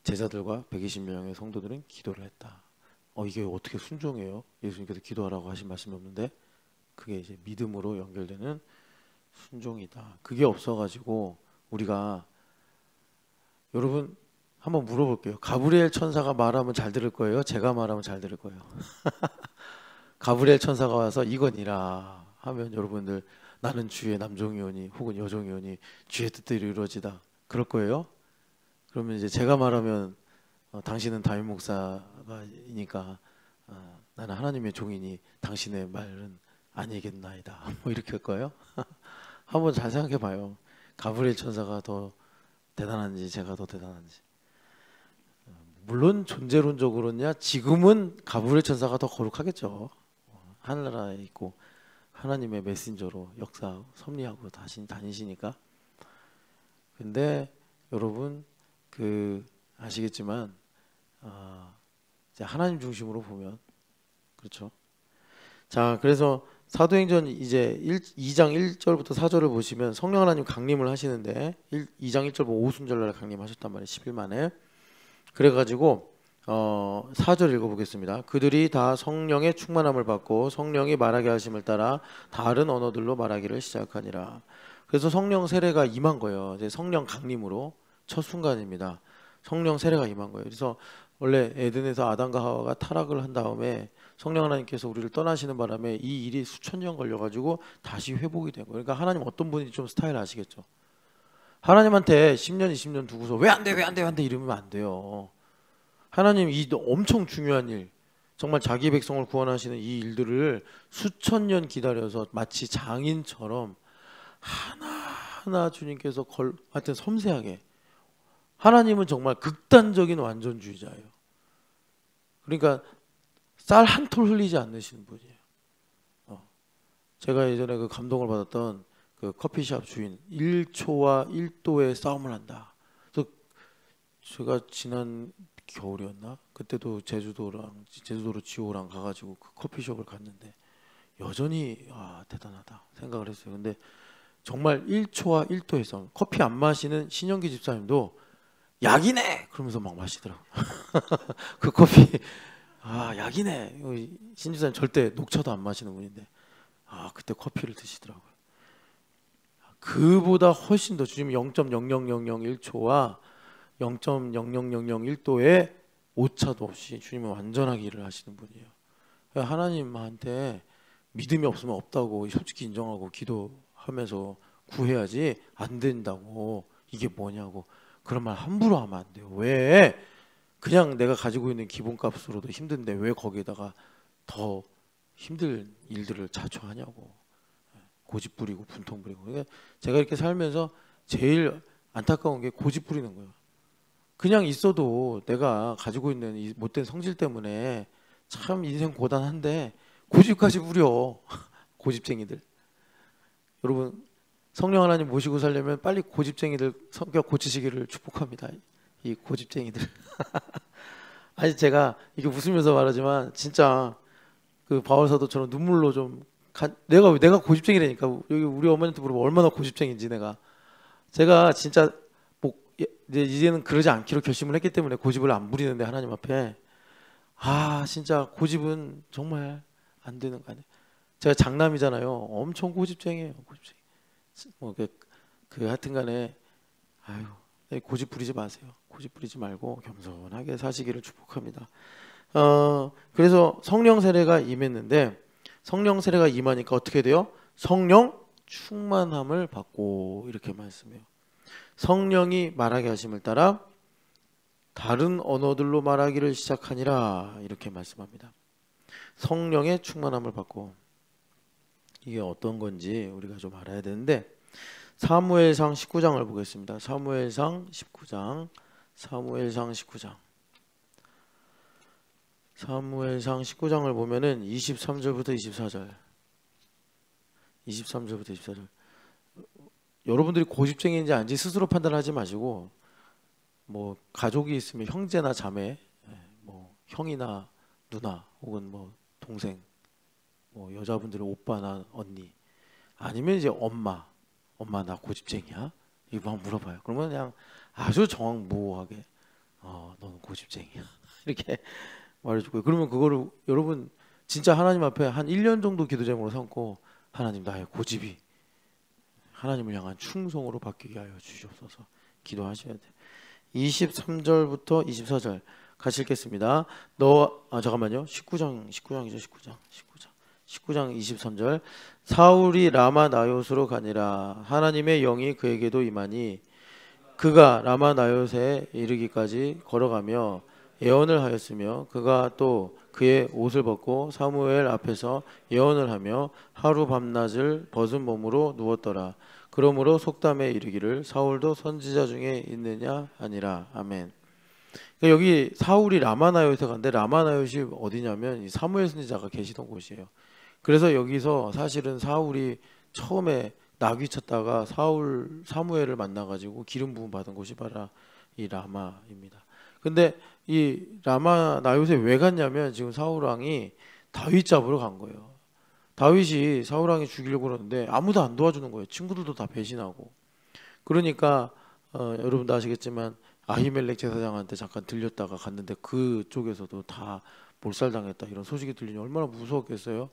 Speaker 1: 제자들과 120명의 성도들은 기도를 했다. 이게 어떻게 순종이에요? 예수님께서 기도하라고 하신 말씀이 없는데 그게 이제 믿음으로 연결되는 순종이다. 그게 없어가지고 우리가 여러분 한번 물어볼게요. 가브리엘 천사가 말하면 잘 들을 거예요? 제가 말하면 잘 들을 거예요? 가브리엘 천사가 와서 이거니라 하면 여러분들 나는 주의 남종이오니 혹은 여종이오니 주의 뜻대로 이루어지다 그럴 거예요? 그러면 이제 제가 말하면 당신은 담임 목사가이니까 나는 하나님의 종이니 당신의 말은 아니겠나이다. 뭐 이렇게 할 거예요? 한번 잘 생각해 봐요. 가브리엘 천사가 더 대단한지 제가 더 대단한지. 물론 존재론적으로는요 지금은 가브리엘 천사가 더 거룩하겠죠. 하늘나라에 있고 하나님의 메신저로 역사 섭리하고 다니시니까. 근데 여러분 아시겠지만 이제 하나님 중심으로 보면 그렇죠. 자, 그래서 사도행전 이제 2장 1절부터 4절을 보시면 성령 하나님 강림을 하시는데 2장 1절 보면 오순절날 강림하셨단 말이에요. 10일 만에. 그래가지고 4절 읽어보겠습니다. 그들이 다 성령의 충만함을 받고 성령이 말하게 하심을 따라 다른 언어들로 말하기를 시작하니라. 그래서 성령 세례가 임한 거예요. 이제 성령 강림으로 첫 순간입니다. 성령 세례가 임한 거예요. 그래서 원래 에덴에서 아담과 하와가 타락을 한 다음에 성령 하나님께서 우리를 떠나시는 바람에 이 일이 수천 년 걸려가지고 다시 회복이 된 거예요. 그러니까 하나님 어떤 분인지 좀 스타일 아시겠죠? 하나님한테 10년 20년 두고서 왜 안 돼 왜 안 돼 왜 안 돼 이러면 안 돼요. 하나님 이 엄청 중요한 일, 정말 자기 백성을 구원하시는 이 일들을 수천 년 기다려서 마치 장인처럼 하나하나 주님께서 하여튼 섬세하게. 하나님은 정말 극단적인 완전주의자예요. 그러니까 쌀 한 톨 흘리지 않으시는 분이에요. 제가 예전에 그 감동을 받았던 그 커피숍 주인 1초와 1도의 싸움을 한다. 그래서 제가 지난 겨울이었나? 그때도 제주도로 지호랑 가가지고 그 커피숍을 갔는데 여전히 대단하다 생각을 했어요. 근데 정말 1초와 1도의 싸움. 커피 안 마시는 신영기 집사님도 약이네! 그러면서 막 마시더라고요. 그 커피 약이네. 신 집사님 절대 녹차도 안 마시는 분인데 그때 커피를 드시더라고요. 그보다 훨씬 더 주님 0.00001초와 0.00001도의 오차도 없이 주님은 완전하게 일을 하시는 분이에요. 하나님한테 믿음이 없으면 없다고 솔직히 인정하고 기도하면서 구해야지 안 된다고 이게 뭐냐고 그런 말 함부로 하면 안 돼요. 왜? 그냥 내가 가지고 있는 기본값으로도 힘든데 왜 거기에다가 더 힘든 일들을 자초하냐고. 고집 부리고 분통 부리고. 그러니까 제가 이렇게 살면서 제일 안타까운 게 고집 부리는 거예요. 그냥 있어도 내가 가지고 있는 이 못된 성질 때문에 참 인생 고단한데 고집까지 부려. 고집쟁이들. 여러분 성령 하나님 모시고 살려면 빨리 고집쟁이들 성격 고치시기를 축복합니다. 이 고집쟁이들. 아니 제가 이게 웃으면서 말하지만 진짜 그 바울 사도처럼 눈물로 좀 내가 고집쟁이라니까. 여기 우리 어머니한테 물어봐 얼마나 고집쟁인지 제가 진짜 뭐 이제는 그러지 않기로 결심을 했기 때문에 고집을 안 부리는데 하나님 앞에 진짜 고집은 정말 안 되는 거 아니에요. 제가 장남이잖아요. 엄청 고집쟁이에요. 고집쟁이. 뭐 하여튼간에 고집 부리지 마세요. 고집 부리지 말고 겸손하게 사시기를 축복합니다. 그래서 성령 세례가 임했는데 성령 세례가 임하니까 어떻게 돼요? 성령 충만함을 받고 이렇게 말씀해요. 성령이 말하게 하심을 따라 다른 언어들로 말하기를 시작하니라 이렇게 말씀합니다. 성령의 충만함을 받고 이게 어떤 건지 우리가 좀 알아야 되는데 사무엘상 19장을 보겠습니다. 사무엘상 19장 사무엘상 19장을 보면은 23절부터 24절 여러분들이 고집쟁이인지 아닌지 스스로 판단하지 마시고 뭐 가족이 있으면 형제나 자매 뭐 형이나 누나 혹은 뭐 동생 뭐 여자분들은 오빠나 언니 아니면 이제 엄마 나 고집쟁이야? 이거 한번 물어봐요. 그러면 그냥 아주 정확무오하게 너는 고집쟁이야 이렇게 말해주고 그러면 그거를 여러분 진짜 하나님 앞에 한 1년 정도 기도 제목으로 삼고 하나님 나의 고집이 하나님을 향한 충성으로 바뀌게 하여 주시옵소서 기도하셔야 돼요. 23절부터 24절 같이 읽겠습니다. 잠깐만요. 19장 23절 사울이 라마 나요스로 가니라 하나님의 영이 그에게도 임하니 그가 라마 나요스에 이르기까지 걸어가며 예언을 하였으며 그가 또 그의 옷을 벗고 사무엘 앞에서 예언을 하며 하루 밤낮을 벗은 몸으로 누웠더라. 그러므로 속담에 이르기를 사울도 선지자 중에 있느냐 아니라. 아멘. 그러니까 여기 사울이 라마나요트에 갔는데 라마나요시 어디냐면 이 사무엘 선지자가 계시던 곳이에요. 그래서 여기서 사실은 사울이 처음에 나귀 쳤다가 사무엘을 만나가지고 기름 부음 받은 곳이 바로 이 라마입니다. 근데 이 라마나요트에 왜 갔냐면 지금 사울 왕이 다윗 잡으러 간 거예요. 다윗이 사울 왕이 죽이려고 그러는데 아무도 안 도와주는 거예요. 친구들도 다 배신하고. 그러니까 여러분도 아시겠지만 아히멜렉 제사장한테 잠깐 들렸다가 갔는데 그쪽에서도 다 몰살당했다 이런 소식이 들리니 얼마나 무서웠겠어요.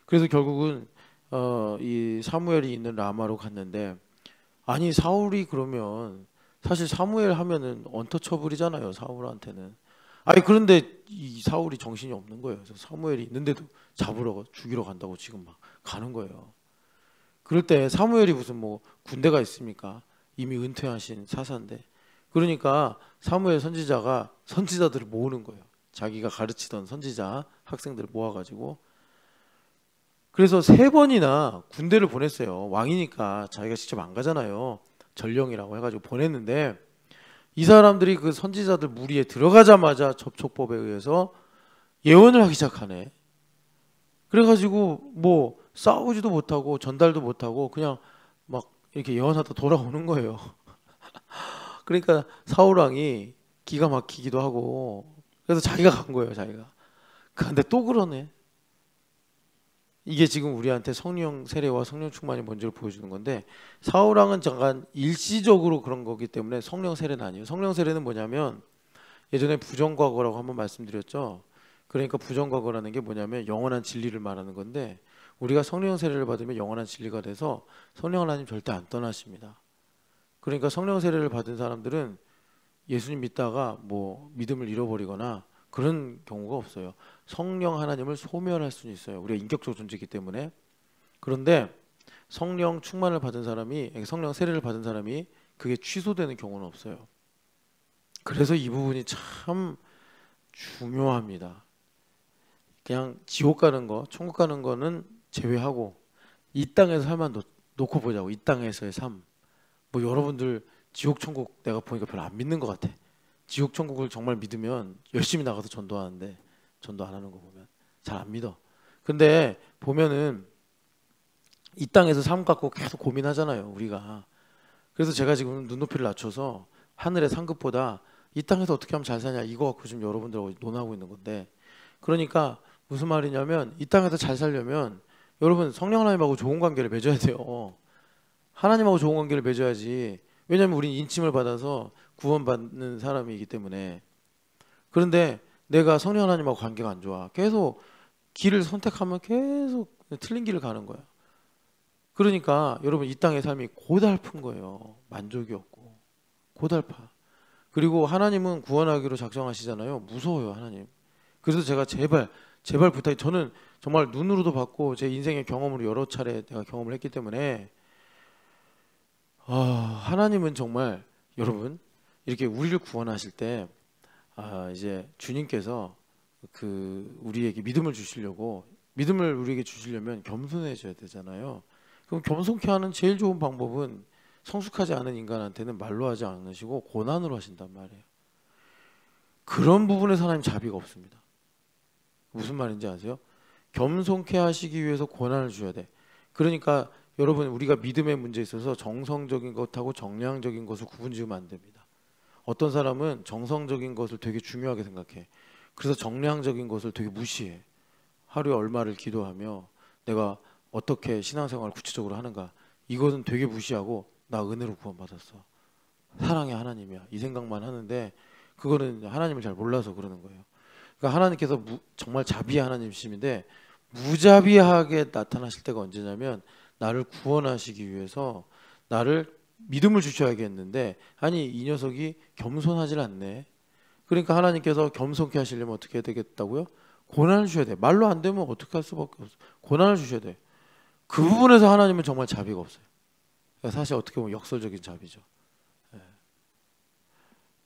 Speaker 1: 그래서 결국은 이 사무엘이 있는 라마로 갔는데, 아니 사울이 그러면 사실 사무엘 하면은 언터처블이잖아요 사울한테는. 아니 그런데 이 사울이 정신이 없는 거예요. 그래서 사무엘이 있는데도 잡으러 죽이러 간다고 지금 막 가는 거예요. 그럴 때 사무엘이 무슨 뭐 군대가 있습니까? 이미 은퇴하신 사사인데. 그러니까 사무엘 선지자가 선지자들을 모으는 거예요. 자기가 가르치던 선지자 학생들을 모아가지고. 그래서 3번이나 군대를 보냈어요. 왕이니까 자기가 직접 안 가잖아요. 전령이라고 해가지고 보냈는데 이 사람들이 그 선지자들 무리에 들어가자마자 접촉법에 의해서 예언을 하기 시작하네. 그래가지고 뭐 싸우지도 못하고 전달도 못하고 그냥 막 이렇게 예언하다 돌아오는 거예요. 그러니까 사울 왕이 기가 막히기도 하고 그래서 자기가 간 거예요. 자기가. 근데 또 그러네. 이게 지금 우리한테 성령 세례와 성령 충만이 뭔지를 보여주는 건데, 사울 왕은 잠깐 일시적으로 그런 거기 때문에 성령 세례는 아니에요. 성령 세례는 뭐냐면 예전에 부정과거라고 한번 말씀드렸죠. 그러니까 부정과거라는 게 뭐냐면 영원한 진리를 말하는 건데, 우리가 성령 세례를 받으면 영원한 진리가 돼서 성령 하나님 절대 안 떠나십니다. 그러니까 성령 세례를 받은 사람들은 예수님 믿다가 뭐 믿음을 잃어버리거나 그런 경우가 없어요. 성령 하나님을 소멸할 수는 있어요. 우리가 인격적 존재이기 때문에. 그런데 성령 충만을 받은 사람이, 성령 세례를 받은 사람이 그게 취소되는 경우는 없어요. 그래서 이 부분이 참 중요합니다. 그냥 지옥 가는 거, 천국 가는 거는 제외하고 이 땅에서 삶만 놓고 보자고. 이 땅에서의 삶. 뭐 여러분들 지옥 천국 내가 보니까 별로 안 믿는 것 같아. 지옥 천국을 정말 믿으면 열심히 나가서 전도하는데 전도 안 하는 거 보면 잘 안 믿어. 근데 보면은 이 땅에서 삶 갖고 계속 고민하잖아요 우리가. 그래서 제가 지금 눈높이를 낮춰서 하늘의 상급보다 이 땅에서 어떻게 하면 잘 사냐 이거 갖고 지금 여러분들하고 논하고 있는 건데, 그러니까 무슨 말이냐면 이 땅에서 잘 살려면 여러분 성령 하나님하고 좋은 관계를 맺어야 돼요. 하나님하고 좋은 관계를 맺어야지. 왜냐하면 우린 인침을 받아서 구원받는 사람이기 때문에. 그런데 내가 성령 하나님하고 관계가 안 좋아. 계속 길을 선택하면 계속 틀린 길을 가는 거야. 그러니까 여러분 이 땅의 삶이 고달픈 거예요. 만족이 없고 고달파. 그리고 하나님은 구원하기로 작정하시잖아요. 무서워요 하나님. 그래서 제가 제발 부탁이, 저는 정말 눈으로도 봤고 제 인생의 경험으로 여러 차례 내가 경험을 했기 때문에 하나님은 정말 여러분 이렇게 우리를 구원하실 때 이제 주님께서 그 우리에게 믿음을 주시려고, 믿음을 우리에게 주시려면 겸손해져야 되잖아요. 그럼 겸손케 하는 제일 좋은 방법은 성숙하지 않은 인간한테는 말로 하지 않으시고 고난으로 하신단 말이에요. 그런 부분에서 하나님 자비가 없습니다. 무슨 말인지 아세요? 겸손케 하시기 위해서 고난을 주셔야 돼. 그러니까 여러분 우리가 믿음의 문제에 있어서 정성적인 것하고 정량적인 것을 구분지으면 안 됩니다. 어떤 사람은 정성적인 것을 되게 중요하게 생각해. 그래서 정량적인 것을 되게 무시해. 하루에 얼마를 기도하며 내가 어떻게 신앙생활을 구체적으로 하는가, 이것은 되게 무시하고 나 은혜로 구원받았어, 사랑의 하나님이야, 이 생각만 하는데 그거는 하나님을 잘 몰라서 그러는 거예요. 그러니까 하나님께서 정말 자비의 하나님이심인데 무자비하게 나타나실 때가 언제냐면 나를 구원하시기 위해서 나를 믿음을 주셔야겠는데, 아니 이 녀석이 겸손하질 않네. 그러니까 하나님께서 겸손케 하시려면 어떻게 해야 되겠다고요? 고난을 주셔야 돼. 말로 안 되면 어떻게 할 수밖에 없어. 고난을 주셔야 돼. 그 부분에서 하나님은 정말 자비가 없어요. 그러니까 사실 어떻게 보면 역설적인 자비죠.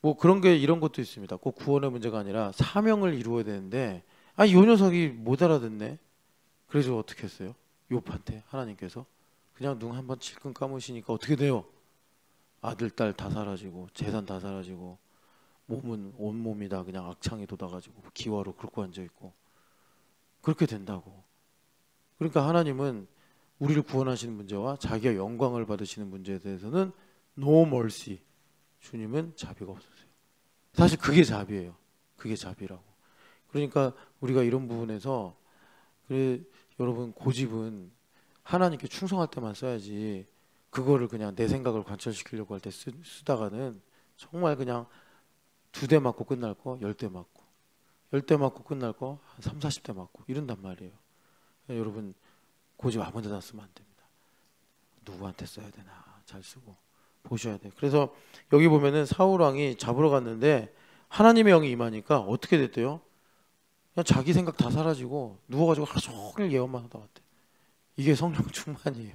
Speaker 1: 뭐 그런 게 이런 것도 있습니다. 꼭 구원의 문제가 아니라 사명을 이루어야 되는데 이 녀석이 못 알아듣네. 그래서 어떻게 했어요? 욥한테 하나님께서 그냥 눈 한번 질끈 감으시니까 어떻게 돼요? 아들, 딸 다 사라지고 재산 다 사라지고 몸은 온몸이 다 그냥 악창이 돋아가지고 기와로 긁고 앉아있고 그렇게 된다고. 그러니까 하나님은 우리를 구원하시는 문제와 자기가 영광을 받으시는 문제에 대해서는 no mercy. 주님은 자비가 없으세요. 사실 그게 자비예요. 그게 자비라고. 그러니까 우리가 이런 부분에서 그래 여러분 고집은 하나님께 충성할 때만 써야지 그거를 그냥 내 생각을 관철시키려고 할 때 쓰다가는 정말 그냥 2대 맞고 끝날 거 10대 맞고 10대 맞고 끝날 거 한 3, 40대 맞고 이런단 말이에요. 여러분 고집 아무 데나 쓰면 안 됩니다. 누구한테 써야 되나 잘 쓰고 보셔야 돼요. 그래서 여기 보면은 사울 왕이 잡으러 갔는데 하나님의 영이 임하니까 어떻게 됐대요? 그냥 자기 생각 다 사라지고 누워가지고 하루 종일 예언만 하다 왔대. 이게 성령 충만이에요.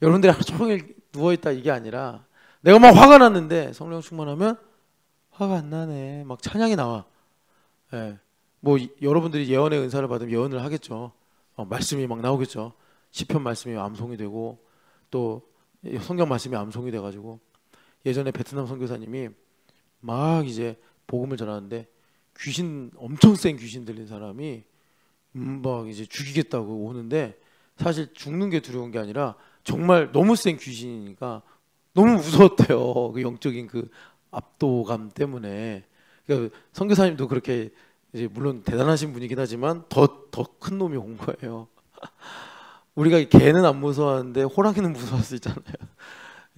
Speaker 1: 여러분들이 하루 종일 누워있다 이게 아니라 내가 막 화가 났는데 성령 충만하면 화가 안 나네. 막 찬양이 나와. 예. 뭐 여러분들이 예언의 은사를 받으면 예언을 하겠죠. 말씀이 막 나오겠죠. 시편 말씀이 암송이 되고 또 성경 말씀이 암송이 돼가지고 예전에 베트남 선교사님이 막 이제 복음을 전하는데 귀신 엄청 센 귀신 들린 사람이 막 이제 죽이겠다고 오는데 사실 죽는 게 두려운 게 아니라 정말 너무 센 귀신이니까 너무 무서웠대요. 그 영적인 그 압도감 때문에. 그러니까 선교사님도 그렇게 이제 물론 대단하신 분이긴 하지만 더 큰 놈이 온 거예요. 우리가 개는 안 무서워하는데 호랑이는 무서워할 수 있잖아요.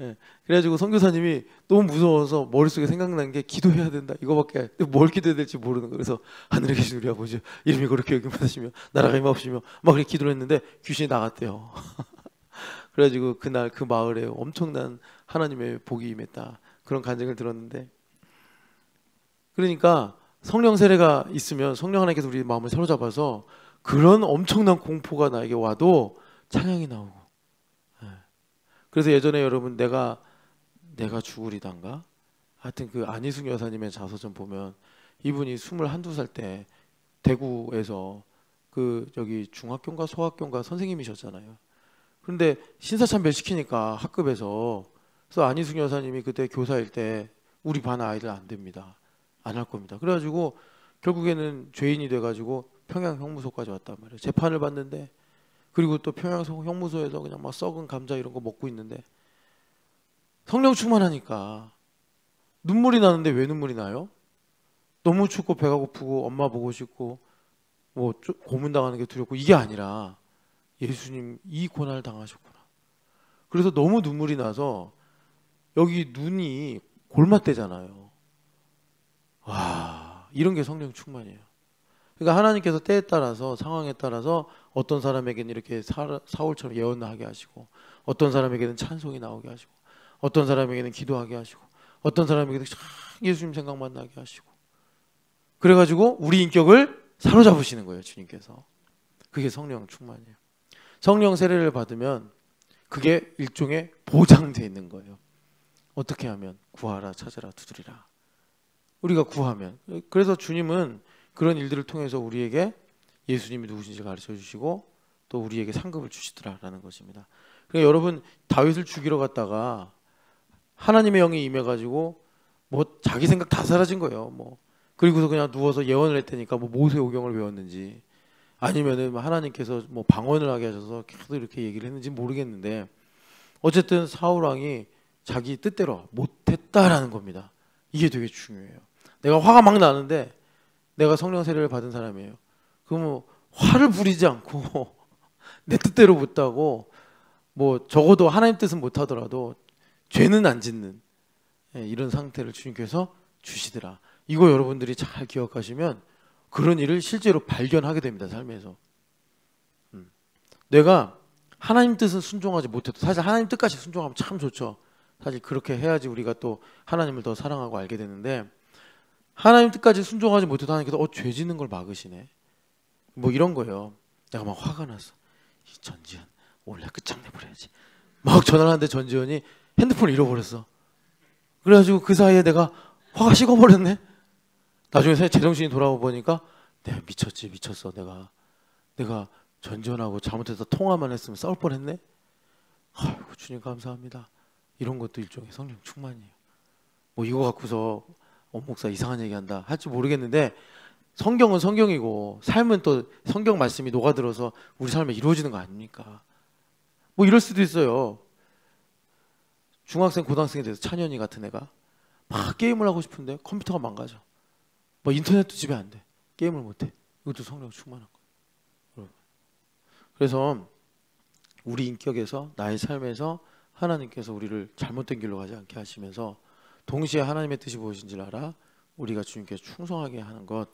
Speaker 1: 예. 그래가지고 선교사님이 너무 무서워서 머릿속에 생각난 게 기도해야 된다 이거밖에 뭘 기도해야 될지 모르는 거예요. 그래서 하늘에 계신 우리 아버지 이름이 그렇게 여김받으시며 나라가 임하옵시며 막 그렇게 기도를 했는데 귀신이 나갔대요. 그래가지고 그날 그 마을에 엄청난 하나님의 복이 임했다 그런 간증을 들었는데 그러니까 성령 세례가 있으면 성령 하나님께서 우리 마음을 사로잡아서 그런 엄청난 공포가 나에게 와도 찬양이 나오고. 그래서 예전에 여러분 내가 죽으리단가 하여튼 그 안희숙 여사님의 자서전 보면 이분이 21~22살 때 대구에서 그 저기 중학교인가 소학교인가 선생님이셨잖아요. 그런데 신사참배 시키니까 학급에서 그래서 안희숙 여사님이 그때 교사일 때 우리 반 아이들 안 됩니다. 안 할 겁니다. 그래가지고 결국에는 죄인이 돼가지고 평양 형무소까지 왔단 말이에요. 재판을 받는데 그리고 또 평양 형무소에서 그냥 막 썩은 감자 이런 거 먹고 있는데 성령 충만하니까 눈물이 나는데 왜 눈물이 나요? 너무 춥고 배가 고프고 엄마 보고 싶고 뭐 고문당하는 게 두렵고 이게 아니라 예수님 이 고난을 당하셨구나. 그래서 너무 눈물이 나서 여기 눈이 골맞대잖아요. 와, 이런 게 성령 충만이에요. 그러니까 하나님께서 때에 따라서 상황에 따라서 어떤 사람에게는 이렇게 사울처럼 예언을 하게 하시고 어떤 사람에게는 찬송이 나오게 하시고 어떤 사람에게는 기도하게 하시고 어떤 사람에게는 예수님 생각만 나게 하시고 그래가지고 우리 인격을 사로잡으시는 거예요. 주님께서. 그게 성령 충만이에요. 성령 세례를 받으면 그게 일종의 보장되어 있는 거예요. 어떻게 하면? 구하라 찾으라 두드리라. 우리가 구하면. 그래서 주님은 그런 일들을 통해서 우리에게 예수님이 누구신지 가르쳐 주시고 또 우리에게 상급을 주시더라라는 것입니다. 그러니까 여러분 다윗을 죽이러 갔다가 하나님의 영이 임해가지고 뭐 자기 생각 다 사라진 거예요. 뭐 그리고서 그냥 누워서 예언을 했다니까 뭐 모세오경을 외웠는지 아니면은 하나님께서 뭐 방언을 하게 하셔서 계속 이렇게 얘기를 했는지 모르겠는데 어쨌든 사울 왕이 자기 뜻대로 못했다라는 겁니다. 이게 되게 중요해요. 내가 화가 막 나는데 내가 성령 세례를 받은 사람이에요. 그러면 화를 부리지 않고 내 뜻대로 못하고 뭐 적어도 하나님 뜻은 못하더라도 죄는 안 짓는 이런 상태를 주님께서 주시더라. 이거 여러분들이 잘 기억하시면 그런 일을 실제로 발견하게 됩니다. 삶에서. 내가 하나님 뜻은 순종하지 못해도 사실 하나님 뜻까지 순종하면 참 좋죠. 사실 그렇게 해야지 우리가 또 하나님을 더 사랑하고 알게 되는데 하나님 뜻까지 순종하지 못해도 하나님께서 죄 짓는 걸 막으시네. 뭐 이런 거예요. 내가 막 화가 났어. 이 전지현 원래 끝장내버려야지. 막 전화를 하는데 전지현이 핸드폰을 잃어버렸어. 그래가지고 그 사이에 내가 화가 식어버렸네. 나중에 제정신이 돌아와 보니까 내가 미쳤어. 내가 전전하고 잘못해서 통화만 했으면 싸울 뻔했네. 아이고 주님 감사합니다. 이런 것도 일종의 성령 충만이에요. 뭐 이거 갖고서 목사 이상한 얘기한다 할지 모르겠는데 성경은 성경이고 삶은 또 성경 말씀이 녹아들어서 우리 삶에 이루어지는 거 아닙니까? 뭐 이럴 수도 있어요. 중학생 고등학생이 돼서 찬현이 같은 애가 막 게임을 하고 싶은데 컴퓨터가 망가져. 뭐 인터넷도 집에 안 돼. 게임을 못해. 이것도 성령 충만한 거예요. 그래서 우리 인격에서 나의 삶에서 하나님께서 우리를 잘못된 길로 가지 않게 하시면서 동시에 하나님의 뜻이 무엇인지를 알아 우리가 주님께 충성하게 하는 것,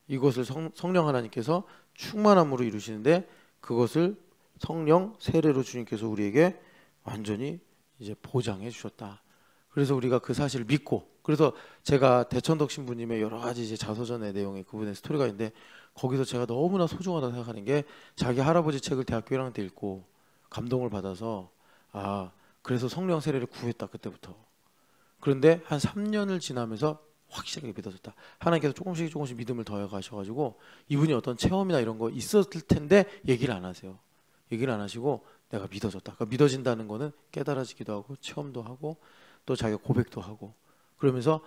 Speaker 1: 이것을 성령 하나님께서 충만함으로 이루시는데 그것을 성령 세례로 주님께서 우리에게 완전히 이제 보장해 주셨다. 그래서 우리가 그 사실을 믿고, 그래서 제가 대천덕 신부님의 여러 가지 이제 자서전의 내용에 그분의 스토리가 있는데 거기서 제가 너무나 소중하다고 생각하는 게 자기 할아버지 책을 대학교 1학년 때 읽고 감동을 받아서 그래서 성령 세례를 구했다 그때부터. 그런데 한 3년을 지나면서 확실하게 믿어졌다. 하나님께서 조금씩 믿음을 더해 가셔가지고 이분이 어떤 체험이나 이런 거 있었을 텐데 얘기를 안 하세요. 얘기를 안 하시고 내가 믿어졌다. 그러니까 믿어진다는 거는 깨달아지기도 하고 체험도 하고 또 자기가 고백도 하고 그러면서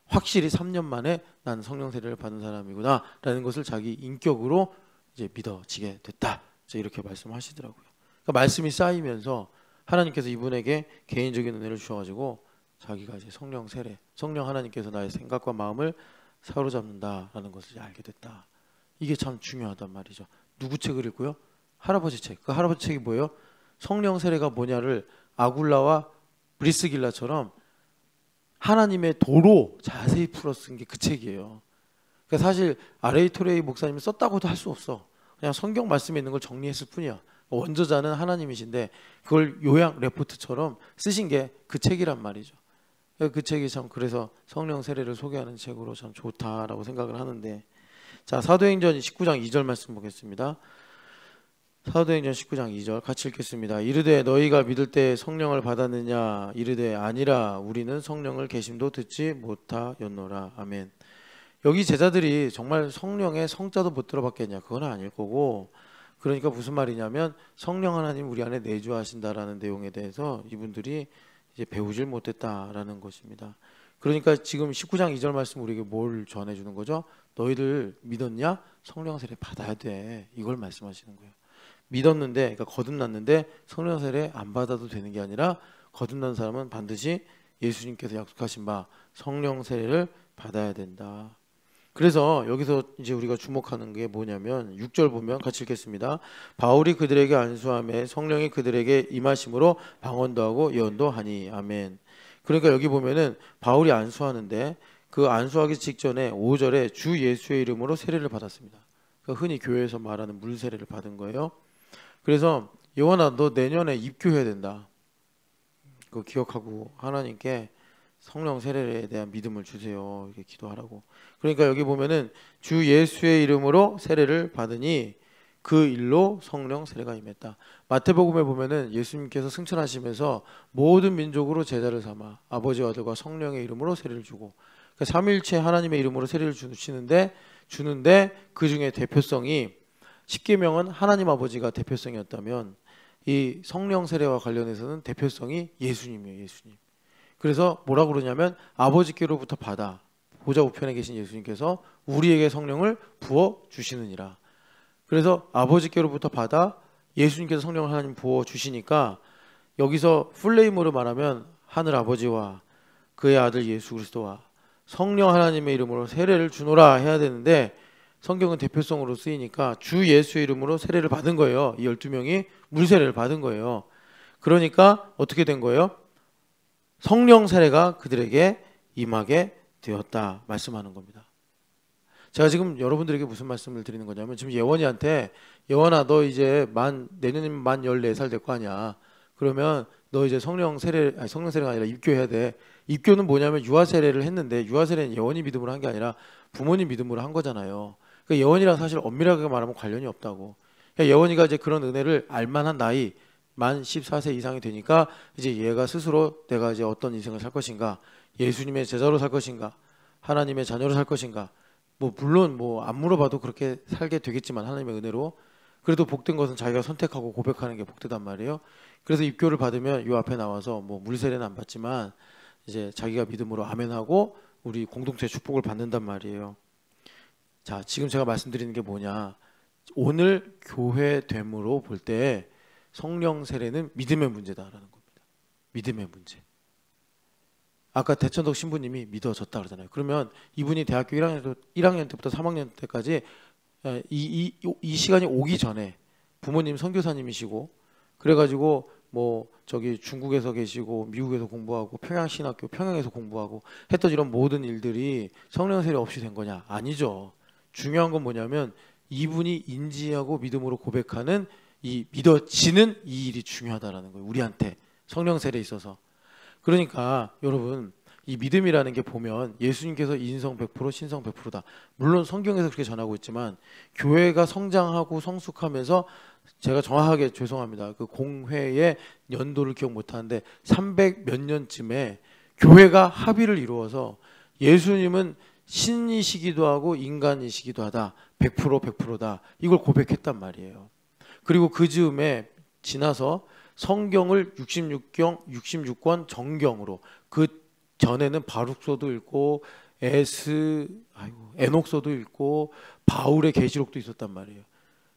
Speaker 1: 확실히 3년 만에 나는 성령 세례를 받은 사람이구나 라는 것을 자기 인격으로 이제 믿어지게 됐다. 이제 이렇게 말씀하시더라고요. 그러니까 말씀이 쌓이면서 하나님께서 이분에게 개인적인 은혜를 주셔가지고 자기가 이제 성령 세례, 성령 하나님께서 나의 생각과 마음을 사로잡는다라는 것을 알게 됐다. 이게 참 중요하단 말이죠. 누구 책을 읽고요? 할아버지 책. 그 할아버지 책이 뭐예요? 성령 세례가 뭐냐를 아굴라와 브리스길라처럼 하나님의 도로 자세히 풀어 쓴 게 그 책이에요. 그러니까 사실 R.A. 토레이 목사님이 썼다고도 할 수 없어. 그냥 성경 말씀에 있는 걸 정리했을 뿐이야. 원저자는 하나님이신데 그걸 요약 레포트처럼 쓰신 게 그 책이란 말이죠. 그 책이 참 그래서 성령 세례를 소개하는 책으로 참 좋다라고 생각을 하는데, 자 사도행전 19장 2절 말씀 보겠습니다. 사도행전 19장 2절 같이 읽겠습니다. 이르되 너희가 믿을 때 성령을 받았느냐? 이르되 아니라 우리는 성령을 계심도 듣지 못하였노라. 아멘. 여기 제자들이 정말 성령의 성자도 못 들어봤겠냐? 그건 아닐 거고, 그러니까 무슨 말이냐면 성령 하나님 우리 안에 내주하신다라는 내용에 대해서 이분들이 이제 배우질 못했다라는 것입니다. 그러니까 지금 19장 2절 말씀 우리에게 뭘 전해주는 거죠? 너희들 믿었냐? 성령 세례 받아야 돼. 이걸 말씀하시는 거예요. 믿었는데, 그러니까 거듭났는데 성령 세례 안 받아도 되는 게 아니라 거듭난 사람은 반드시 예수님께서 약속하신 바 성령 세례를 받아야 된다. 그래서 여기서 이제 우리가 주목하는 게 뭐냐면 6절 보면 같이 읽겠습니다. 바울이 그들에게 안수하며 성령이 그들에게 임하심으로 방언도 하고 예언도 하니. 아멘. 그러니까 여기 보면은 바울이 안수하는데 그 안수하기 직전에 5절에 주 예수의 이름으로 세례를 받았습니다. 그러니까 흔히 교회에서 말하는 물 세례를 받은 거예요. 그래서 예원아 너 내년에 입교해야 된다. 그거 기억하고 하나님께 성령 세례에 대한 믿음을 주세요. 이렇게 기도하라고. 그러니까 여기 보면은 주 예수의 이름으로 세례를 받으니 그 일로 성령 세례가 임했다. 마태복음에 보면은 예수님께서 승천하시면서 모든 민족으로 제자를 삼아 아버지와 아들과 성령의 이름으로 세례를 주고, 그러니까 삼위일체 하나님의 이름으로 세례를 주는데 그 중에 대표성이 십계명은 하나님 아버지가 대표성이었다면 이 성령 세례와 관련해서는 대표성이 예수님이에요. 예수님. 그래서 뭐라고 그러냐면 아버지께로부터 받아 보좌 우편에 계신 예수님께서 우리에게 성령을 부어 주시느니라. 그래서 아버지께로부터 받아 예수님께서 성령을 하나님 부어 주시니까 여기서 풀네임으로 말하면 하늘 아버지와 그의 아들 예수 그리스도와 성령 하나님의 이름으로 세례를 주노라 해야 되는데 성경은 대표성으로 쓰이니까 주 예수의 이름으로 세례를 받은 거예요. 이 12명이 물세례를 받은 거예요. 그러니까 어떻게 된 거예요? 성령 세례가 그들에게 임하게 되었다 말씀하는 겁니다. 제가 지금 여러분들에게 무슨 말씀을 드리는 거냐면 지금 예원이한테 예원아 너 이제 내년이면 만 14살 될 거 아니야. 그러면 너 이제 성령 세례가 아니라 입교해야 돼. 입교는 뭐냐면 유아 세례를 했는데 유아 세례는 예원이 믿음으로 한 게 아니라 부모님 믿음으로 한 거잖아요. 그러니까 예원이랑 사실 엄밀하게 말하면 관련이 없다고. 그러니까 예원이가 이제 그런 은혜를 알만한 나이 만 14세 이상이 되니까 이제 얘가 스스로 내가 이제 어떤 인생을 살 것인가, 예수님의 제자로 살 것인가, 하나님의 자녀로 살 것인가? 뭐 물론 뭐 안 물어봐도 그렇게 살게 되겠지만 하나님의 은혜로 그래도 복된 것은 자기가 선택하고 고백하는 게 복되단 말이에요. 그래서 입교를 받으면 요 앞에 나와서 뭐 물세례는 안 받지만 이제 자기가 믿음으로 아멘하고 우리 공동체 축복을 받는단 말이에요. 자, 지금 제가 말씀드리는 게 뭐냐? 오늘 교회됨으로 볼 때 성령 세례는 믿음의 문제다라는 겁니다. 믿음의 문제. 아까 대천덕 신부님이 믿어졌다 그러잖아요. 그러면 이분이 대학교 1학년 때부터 3학년 때까지 이 시간이 오기 전에 부모님 선교사님이시고 그래가지고 뭐 저기 중국에서 계시고 미국에서 공부하고 평양신학교 평양에서 공부하고 했던 이런 모든 일들이 성령 세례 없이 된 거냐? 아니죠. 중요한 건 뭐냐면 이분이 인지하고 믿음으로 고백하는 이 믿어지는 이 일이 중요하다라는 거예요. 우리한테 성령 세례에 있어서. 그러니까 여러분 이 믿음이라는 게 보면 예수님께서 인성 100% 신성 100%다. 물론 성경에서 그렇게 전하고 있지만 교회가 성장하고 성숙하면서 제가 정확하게 죄송합니다. 그 공회의 연도를 기억 못하는데 300 몇 년쯤에 교회가 합의를 이루어서 예수님은 신이시기도 하고 인간이시기도 하다. 100% 100%다. 이걸 고백했단 말이에요. 그리고 그 즈음에 지나서 성경을 66권 정경으로 그 전에는 바룩서도 읽고 에녹서도 읽고 바울의 계시록도 있었단 말이에요.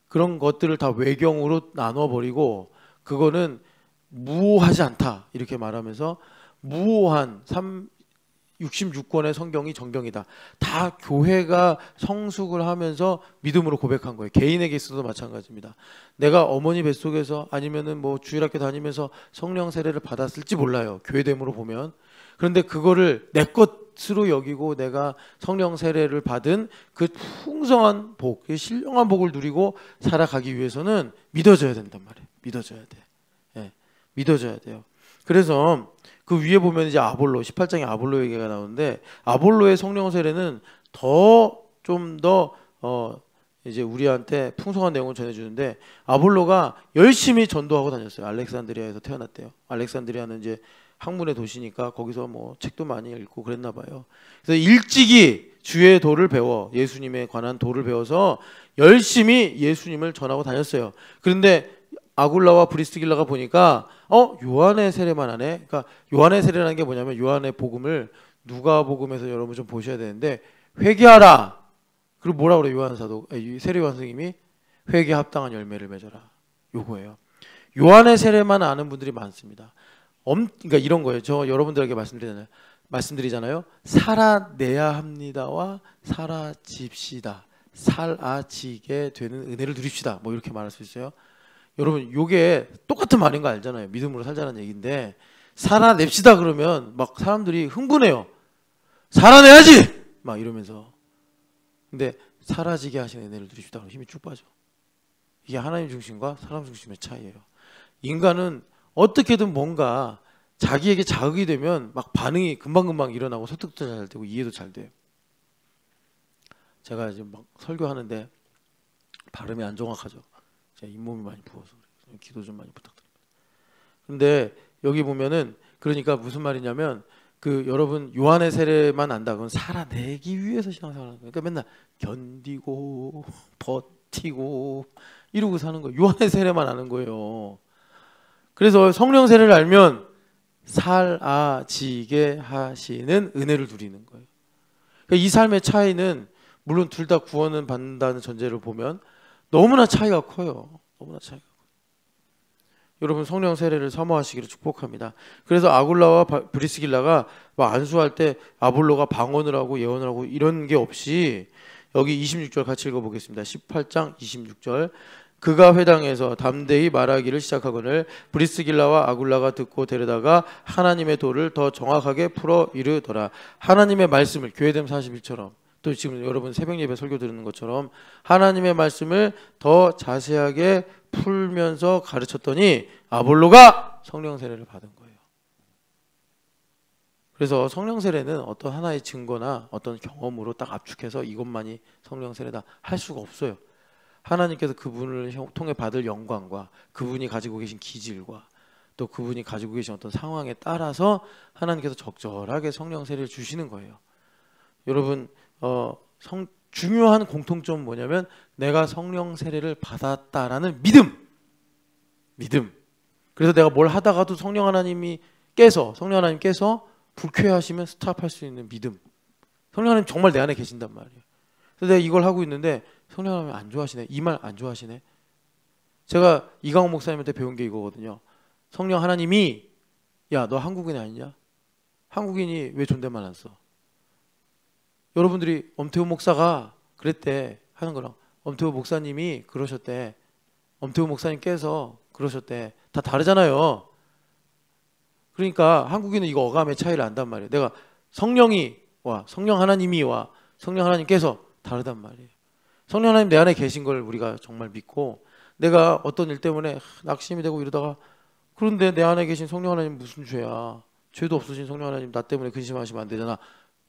Speaker 1: 그런 것들을 다 외경으로 나눠버리고 그거는 무오하지 않다 이렇게 말하면서 무오한 66권의 성경이 정경이다. 다 교회가 성숙을 하면서 믿음으로 고백한 거예요. 개인에게 있어도 마찬가지입니다. 내가 어머니 뱃속에서 아니면은 뭐 주일학교 다니면서 성령 세례를 받았을지 몰라요. 교회됨으로 보면. 그런데 그거를 내 것으로 여기고 내가 성령 세례를 받은 그 풍성한 복, 신령한 복을 누리고 살아가기 위해서는 믿어져야 된단 말이에요. 믿어져야 돼. 예, 믿어져야 돼요. 그래서 그 위에 보면 이제 아볼로 18장에 아볼로 얘기가 나오는데 아볼로의 성령 세례는 좀 더 이제 우리한테 풍성한 내용을 전해주는데 아볼로가 열심히 전도하고 다녔어요. 알렉산드리아에서 태어났대요. 알렉산드리아는 이제 학문의 도시니까 거기서 뭐 책도 많이 읽고 그랬나 봐요. 그래서 일찍이 주의 도를 배워 예수님에 관한 도를 배워서 열심히 예수님을 전하고 다녔어요. 그런데 아굴라와 브리스길라가 보니까 요한의 세례만 하네. 그러니까 요한의 세례라는 게 뭐냐면 요한의 복음을 누가복음에서 여러분 좀 보셔야 되는데 회개하라. 그리고 뭐라 그래 요한 사도 세례 요한 선생님이 회개 합당한 열매를 맺어라. 요거예요. 요한의 세례만 아는 분들이 많습니다. 그러니까 이런 거예요. 저 여러분들에게 말씀드리잖아요. 살아내야 합니다와 살아집시다. 살아지게 되는 은혜를 누립시다. 뭐 이렇게 말할 수 있어요. 여러분 요게 똑같은 말인 거 알잖아요. 믿음으로 살자는 얘기인데 살아냅시다 그러면 막 사람들이 흥분해요. 살아내야지! 막 이러면서. 근데 사라지게 하시는 은혜를 누립시다 그러면 힘이 쭉 빠져. 이게 하나님 중심과 사람 중심의 차이예요. 인간은 어떻게든 뭔가 자기에게 자극이 되면 막 반응이 금방금방 일어나고 설득도 잘 되고 이해도 잘 돼요. 제가 지금 막 설교하는데 발음이 안 정확하죠. 제가 잇몸이 많이 부어서 그래요. 기도 좀 많이 부탁드립니다. 근데 여기 보면은 그러니까 무슨 말이냐면 그 여러분 요한의 세례만 안다 그건 살아내기 위해서 신앙생활하는 거예요. 그러니까 맨날 견디고 버티고 이러고 사는 거예요. 요한의 세례만 아는 거예요. 그래서 성령 세례를 알면 살아지게 하시는 은혜를 누리는 거예요. 그러니까 이 삶의 차이는 물론 둘 다 구원은 받는다는 전제를 보면 너무나 차이가 커요. 너무나 차이가 커요. 여러분 성령 세례를 사모하시기를 축복합니다. 그래서 아굴라와 브리스길라가 막 안수할 때 아볼로가 방언을 하고 예언을 하고 이런 게 없이 여기 26절 같이 읽어보겠습니다. 18장 26절 그가 회당에서 담대히 말하기를 시작하거늘 브리스길라와 아굴라가 듣고 데려다가 하나님의 도를 더 정확하게 풀어 이르더라. 하나님의 말씀을 교회됨 41처럼 또 지금 여러분 새벽 예배 설교 들은 것처럼 하나님의 말씀을 더 자세하게 풀면서 가르쳤더니 아볼로가 성령 세례를 받은 거예요. 그래서 성령 세례는 어떤 하나의 증거나 어떤 경험으로 딱 압축해서 이것만이 성령 세례다 할 수가 없어요. 하나님께서 그분을 통해 받을 영광과 그분이 가지고 계신 기질과 또 그분이 가지고 계신 어떤 상황에 따라서 하나님께서 적절하게 성령 세례를 주시는 거예요. 여러분 중요한 공통점은 뭐냐면 내가 성령 세례를 받았다라는 믿음. 그래서 내가 뭘 하다가도 성령 하나님께서 불쾌하시면 스탑할 수 있는 믿음. 성령 하나님 정말 내 안에 계신단 말이에요. 그래서 내가 이걸 하고 있는데 성령 하나님 안 좋아하시네. 이 말 안 좋아하시네. 제가 이강호 목사님한테 배운 게 이거거든요. 성령 하나님이 야, 너 한국인 아니냐? 한국인이 왜 존댓말 안 써? 여러분들이 엄태우 목사가 그랬대 하는 거랑 엄태우 목사님이 그러셨대. 엄태우 목사님께서 그러셨대. 다 다르잖아요. 그러니까 한국인은 이거 어감의 차이를 안단 말이에요. 내가 성령이 와, 성령 하나님이 와, 성령 하나님께서 다르단 말이에요. 성령 하나님 내 안에 계신 걸 우리가 정말 믿고 내가 어떤 일 때문에 낙심이 되고 이러다가 그런데 내 안에 계신 성령 하나님 무슨 죄야. 죄도 없으신 성령 하나님 나 때문에 근심하시면 안 되잖아.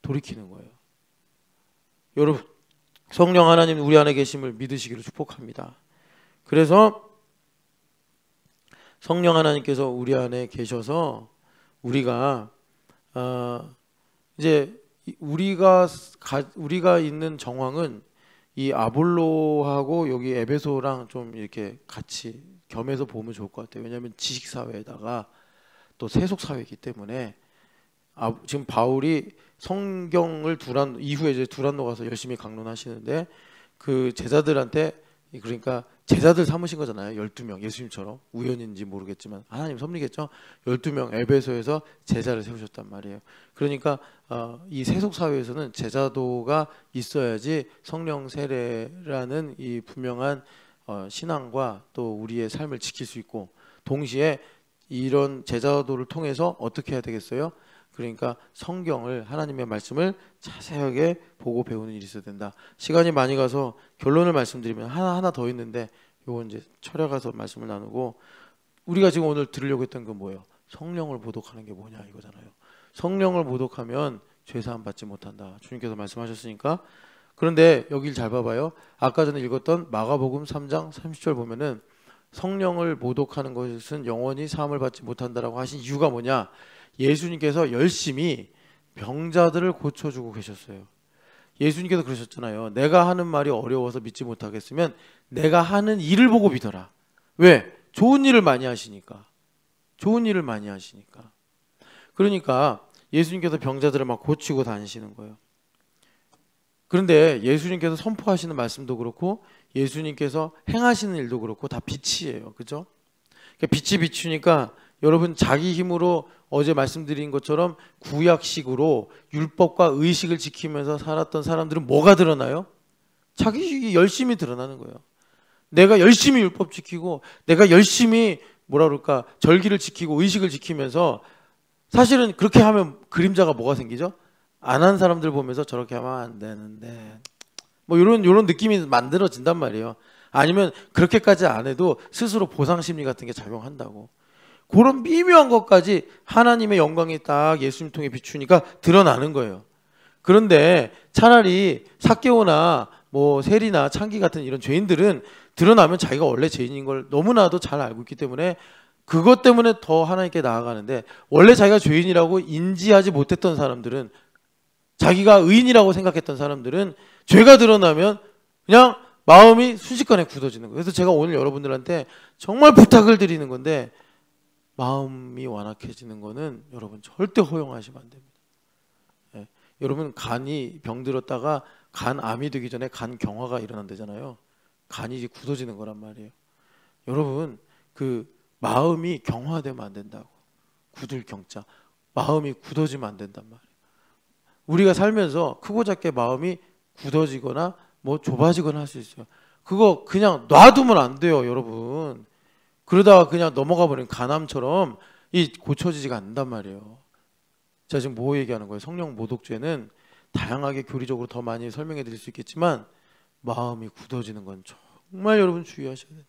Speaker 1: 돌이키는 거예요. 여러분 성령 하나님 우리 안에 계심을 믿으시기를 축복합니다. 그래서 성령 하나님께서 우리 안에 계셔서 우리가 이제 우리가 있는 정황은 이 아볼로하고 여기 에베소랑 좀 이렇게 같이 겸해서 보면 좋을 것 같아요. 왜냐하면 지식 사회에다가 또 세속 사회이기 때문에 지금 바울이 성경을 이후에 이제 두란노 가서 열심히 강론하시는데 그 제자들한테 그러니까 제자들 삼으신 거잖아요. 12명 예수님처럼 우연인지 모르겠지만 하나님 섭리겠죠. 12명 에베소에서 제자를 세우셨단 말이에요. 그러니까 이 세속 사회에서는 제자도가 있어야지 성령 세례라는 이 분명한 신앙과 또 우리의 삶을 지킬 수 있고 동시에 이런 제자도를 통해서 어떻게 해야 되겠어요? 그러니까 성경을 하나님의 말씀을 자세하게 보고 배우는 일이 있어야 된다. 시간이 많이 가서 결론을 말씀드리면 하나 더 있는데 요건 이제 철야 가서 말씀을 나누고 우리가 지금 오늘 들으려고 했던 건 뭐예요? 성령을 모독하는 게 뭐냐 이거잖아요. 성령을 모독하면 죄사함 받지 못한다. 주님께서 말씀하셨으니까. 그런데 여기를 잘 봐봐요. 아까 전에 읽었던 마가복음 3장 30절 보면은 성령을 모독하는 것은 영원히 사함을 받지 못한다라고 하신 이유가 뭐냐? 예수님께서 열심히 병자들을 고쳐주고 계셨어요. 예수님께서 그러셨잖아요. 내가 하는 말이 어려워서 믿지 못하겠으면 내가 하는 일을 보고 믿어라. 왜? 좋은 일을 많이 하시니까. 그러니까 예수님께서 병자들을 막 고치고 다니시는 거예요. 그런데 예수님께서 선포하시는 말씀도 그렇고 예수님께서 행하시는 일도 그렇고 다 빛이에요. 그죠? 그러니까 빛이 비추니까 여러분 자기 힘으로 어제 말씀드린 것처럼 구약식으로 율법과 의식을 지키면서 살았던 사람들은 뭐가 드러나요? 자기 열심히 드러나는 거예요. 내가 열심히 율법 지키고 내가 열심히 뭐라 그럴까 절기를 지키고 의식을 지키면서 사실은 그렇게 하면 그림자가 뭐가 생기죠? 안 한 사람들 보면서 저렇게 하면 안 되는데 뭐 이런 느낌이 만들어진단 말이에요. 아니면 그렇게까지 안 해도 스스로 보상 심리 같은 게 작용한다고. 그런 미묘한 것까지 하나님의 영광이 딱 예수님 통해 비추니까 드러나는 거예요. 그런데 차라리 삭개오나 뭐 세리나 창기 같은 이런 죄인들은 드러나면 자기가 원래 죄인인 걸 너무나도 잘 알고 있기 때문에 그것 때문에 더 하나님께 나아가는데 원래 자기가 죄인이라고 인지하지 못했던 사람들은 자기가 의인이라고 생각했던 사람들은 죄가 드러나면 그냥 마음이 순식간에 굳어지는 거예요. 그래서 제가 오늘 여러분들한테 정말 부탁을 드리는 건데 마음이 완악해지는 거는 여러분 절대 허용하시면 안 됩니다. 예. 여러분 간이 병들었다가 간암이 되기 전에 간경화가 일어난다잖아요. 간이 굳어지는 거란 말이에요. 여러분 그 마음이 경화되면 안 된다고. 굳을 경자. 마음이 굳어지면 안 된단 말이에요. 우리가 살면서 크고 작게 마음이 굳어지거나 뭐 좁아지거나 할 수 있어요. 그거 그냥 놔두면 안 돼요, 여러분. 그러다가 그냥 넘어가 버리면 간암처럼 이 고쳐지지가 않는단 말이에요. 제가 지금 뭐 얘기하는 거예요? 성령 모독죄는 다양하게 교리적으로 더 많이 설명해 드릴 수 있겠지만 마음이 굳어지는 건 정말 여러분 주의하셔야 된다.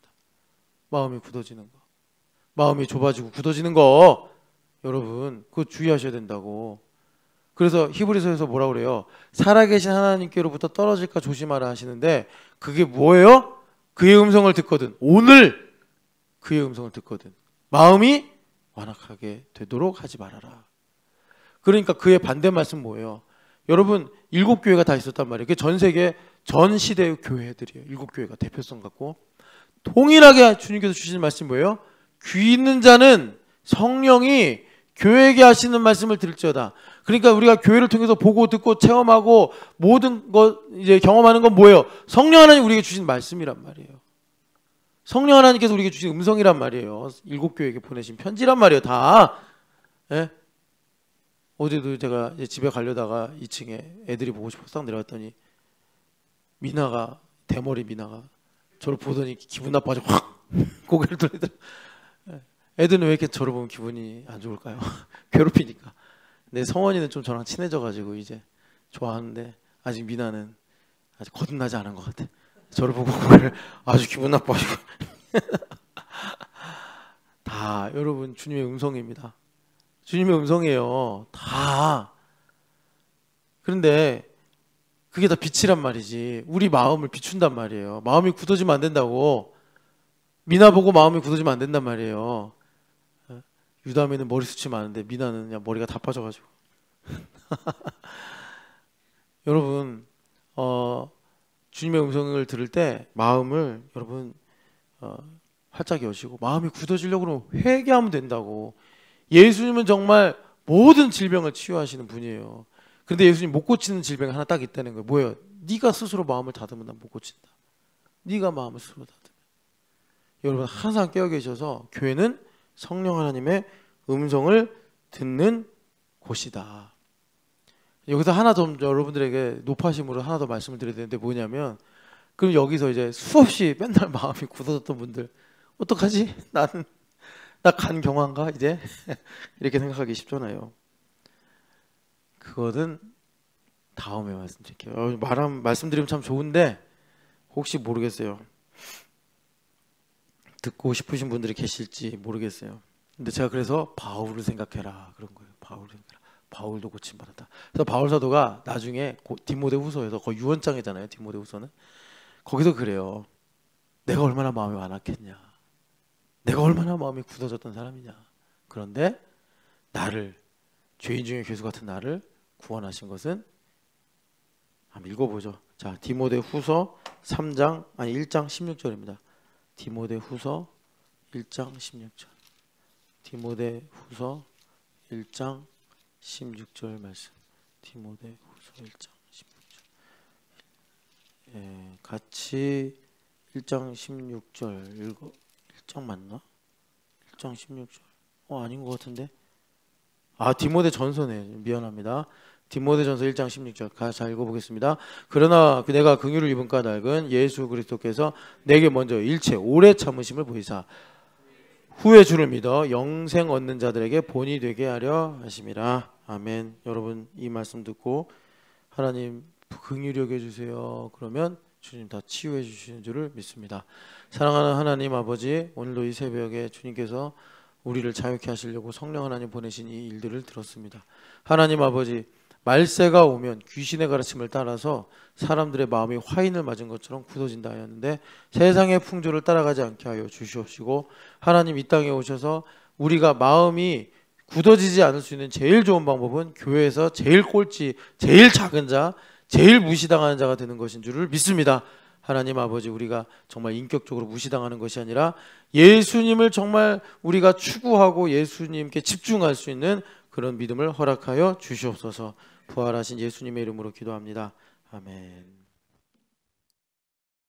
Speaker 1: 마음이 굳어지는 거. 마음이 좁아지고 굳어지는 거 여러분 그거 주의하셔야 된다고. 그래서 히브리서에서 뭐라고 그래요? 살아계신 하나님께로부터 떨어질까 조심하라 하시는데 그게 뭐예요? 그의 음성을 듣거든. 오늘 그의 음성을 듣거든. 마음이 완악하게 되도록 하지 말아라. 그러니까 그의 반대 말씀 뭐예요? 여러분 7교회가 다 있었단 말이에요. 전 세계 전 시대의 교회들이에요. 7교회가 대표성 갖고 동일하게 주님께서 주시는 말씀이 뭐예요? 귀 있는 자는 성령이 교회에게 하시는 말씀을 들을지어다. 그러니까 우리가 교회를 통해서 보고 듣고 체험하고 모든 것 이제 경험하는 건 뭐예요? 성령 하나님 우리에게 주신 말씀이란 말이에요. 성령 하나님께서 우리에게 주신 음성이란 말이에요. 7교회에게 보내신 편지란 말이에요. 다. 예? 어제도 제가 이제 집에 가려다가 2층에 애들이 보고 싶어서 딱 내려갔더니 미나가 대머리 미나가 저를 보더니 기분 나빠가지고 확 고개를 돌리더라고요. 애들은 왜 이렇게 저를 보면 기분이 안 좋을까요? 괴롭히니까. 근데 성원이는 좀 저랑 친해져가지고 이제 좋아하는데 아직 미나는 아직 거듭나지 않은 것 같아. 저를 보고 고개를 아주 기분 나빠가지고 다 여러분 주님의 음성입니다. 주님의 음성이에요. 다. 그런데 그게 다 빛이란 말이지. 우리 마음을 비춘단 말이에요. 마음이 굳어지면 안 된다고. 미나 보고 마음이 굳어지면 안 된단 말이에요. 유다미는 머리숱이 많은데 미나는 그냥 머리가 다 빠져가지고. 여러분 주님의 음성을 들을 때 마음을 여러분 활짝 여시고 마음이 굳어지려고 그러면 회개하면 된다고. 예수님은 정말 모든 질병을 치유하시는 분이에요. 그런데 예수님 못 고치는 질병이 하나 딱 있다는 거예요. 뭐예요? 네가 스스로 마음을 닫으면 난 못 고친다. 네가 마음을 스스로 닫으면. 여러분 항상 깨어 계셔서 교회는 성령 하나님의 음성을 듣는 곳이다. 여기서 하나 더 여러분들에게 높아심으로 하나 더 말씀을 드려야 되는데 뭐냐면 그럼 여기서 이제 수없이 맨날 마음이 굳어졌던 분들 어떡하지? 나 간 경화인가 이제? 이렇게 생각하기 쉽잖아요. 그거는 다음에 말씀드릴게요. 말씀드리면 참 좋은데 혹시 모르겠어요. 듣고 싶으신 분들이 계실지 모르겠어요. 근데 제가 그래서 바울을 생각해라 그런 거예요. 바울을 생각해라. 바울도 고침받았다. 그래서 바울 사도가 나중에 디모데후서에서 거의 유언장이잖아요. 디모데후서는 거기서 그래요. 내가 얼마나 마음이 완악했냐. 내가 얼마나 마음이 굳어졌던 사람이냐. 그런데 나를 죄인 중에 괴수 같은 나를 구원하신 것은 한번 읽어보죠. 자, 디모데후서 1장 16절입니다. 디모데후서 1장 16절. 디모데후서 1장 16절 말씀. 디모데후서 1장 16절. 예, 같이 1장 16절 읽어. 1장 맞나? 1장 16절. 아닌 것 같은데. 디모데 전서네. 미안합니다. 디모데 전서 1장 16절 같이 읽어보겠습니다. 그러나 내가 긍휼을 입은 까닭은 예수 그리스도께서 내게 먼저 일체 오래 참으심을 보이사 후에 주를 믿어 영생 얻는 자들에게 본이 되게 하려 하심이라. 아멘. 여러분 이 말씀 듣고 하나님 긍휼히 여겨주세요. 그러면 주님 다 치유해 주시는 줄을 믿습니다. 사랑하는 하나님 아버지, 오늘도 이 새벽에 주님께서 우리를 자유케 하시려고 성령 하나님 보내신 이 일들을 들었습니다. 하나님 아버지, 말세가 오면 귀신의 가르침을 따라서 사람들의 마음이 화인을 맞은 것처럼 굳어진다 하였는데 세상의 풍조를 따라가지 않게 하여 주시옵시고, 하나님 이 땅에 오셔서 우리가 마음이 굳어지지 않을 수 있는 제일 좋은 방법은 교회에서 제일 꼴찌, 제일 작은 자, 제일 무시당하는 자가 되는 것인 줄을 믿습니다. 하나님 아버지, 우리가 정말 인격적으로 무시당하는 것이 아니라 예수님을 정말 우리가 추구하고 예수님께 집중할 수 있는 그런 믿음을 허락하여 주시옵소서. 부활하신 예수님의 이름으로 기도합니다. 아멘.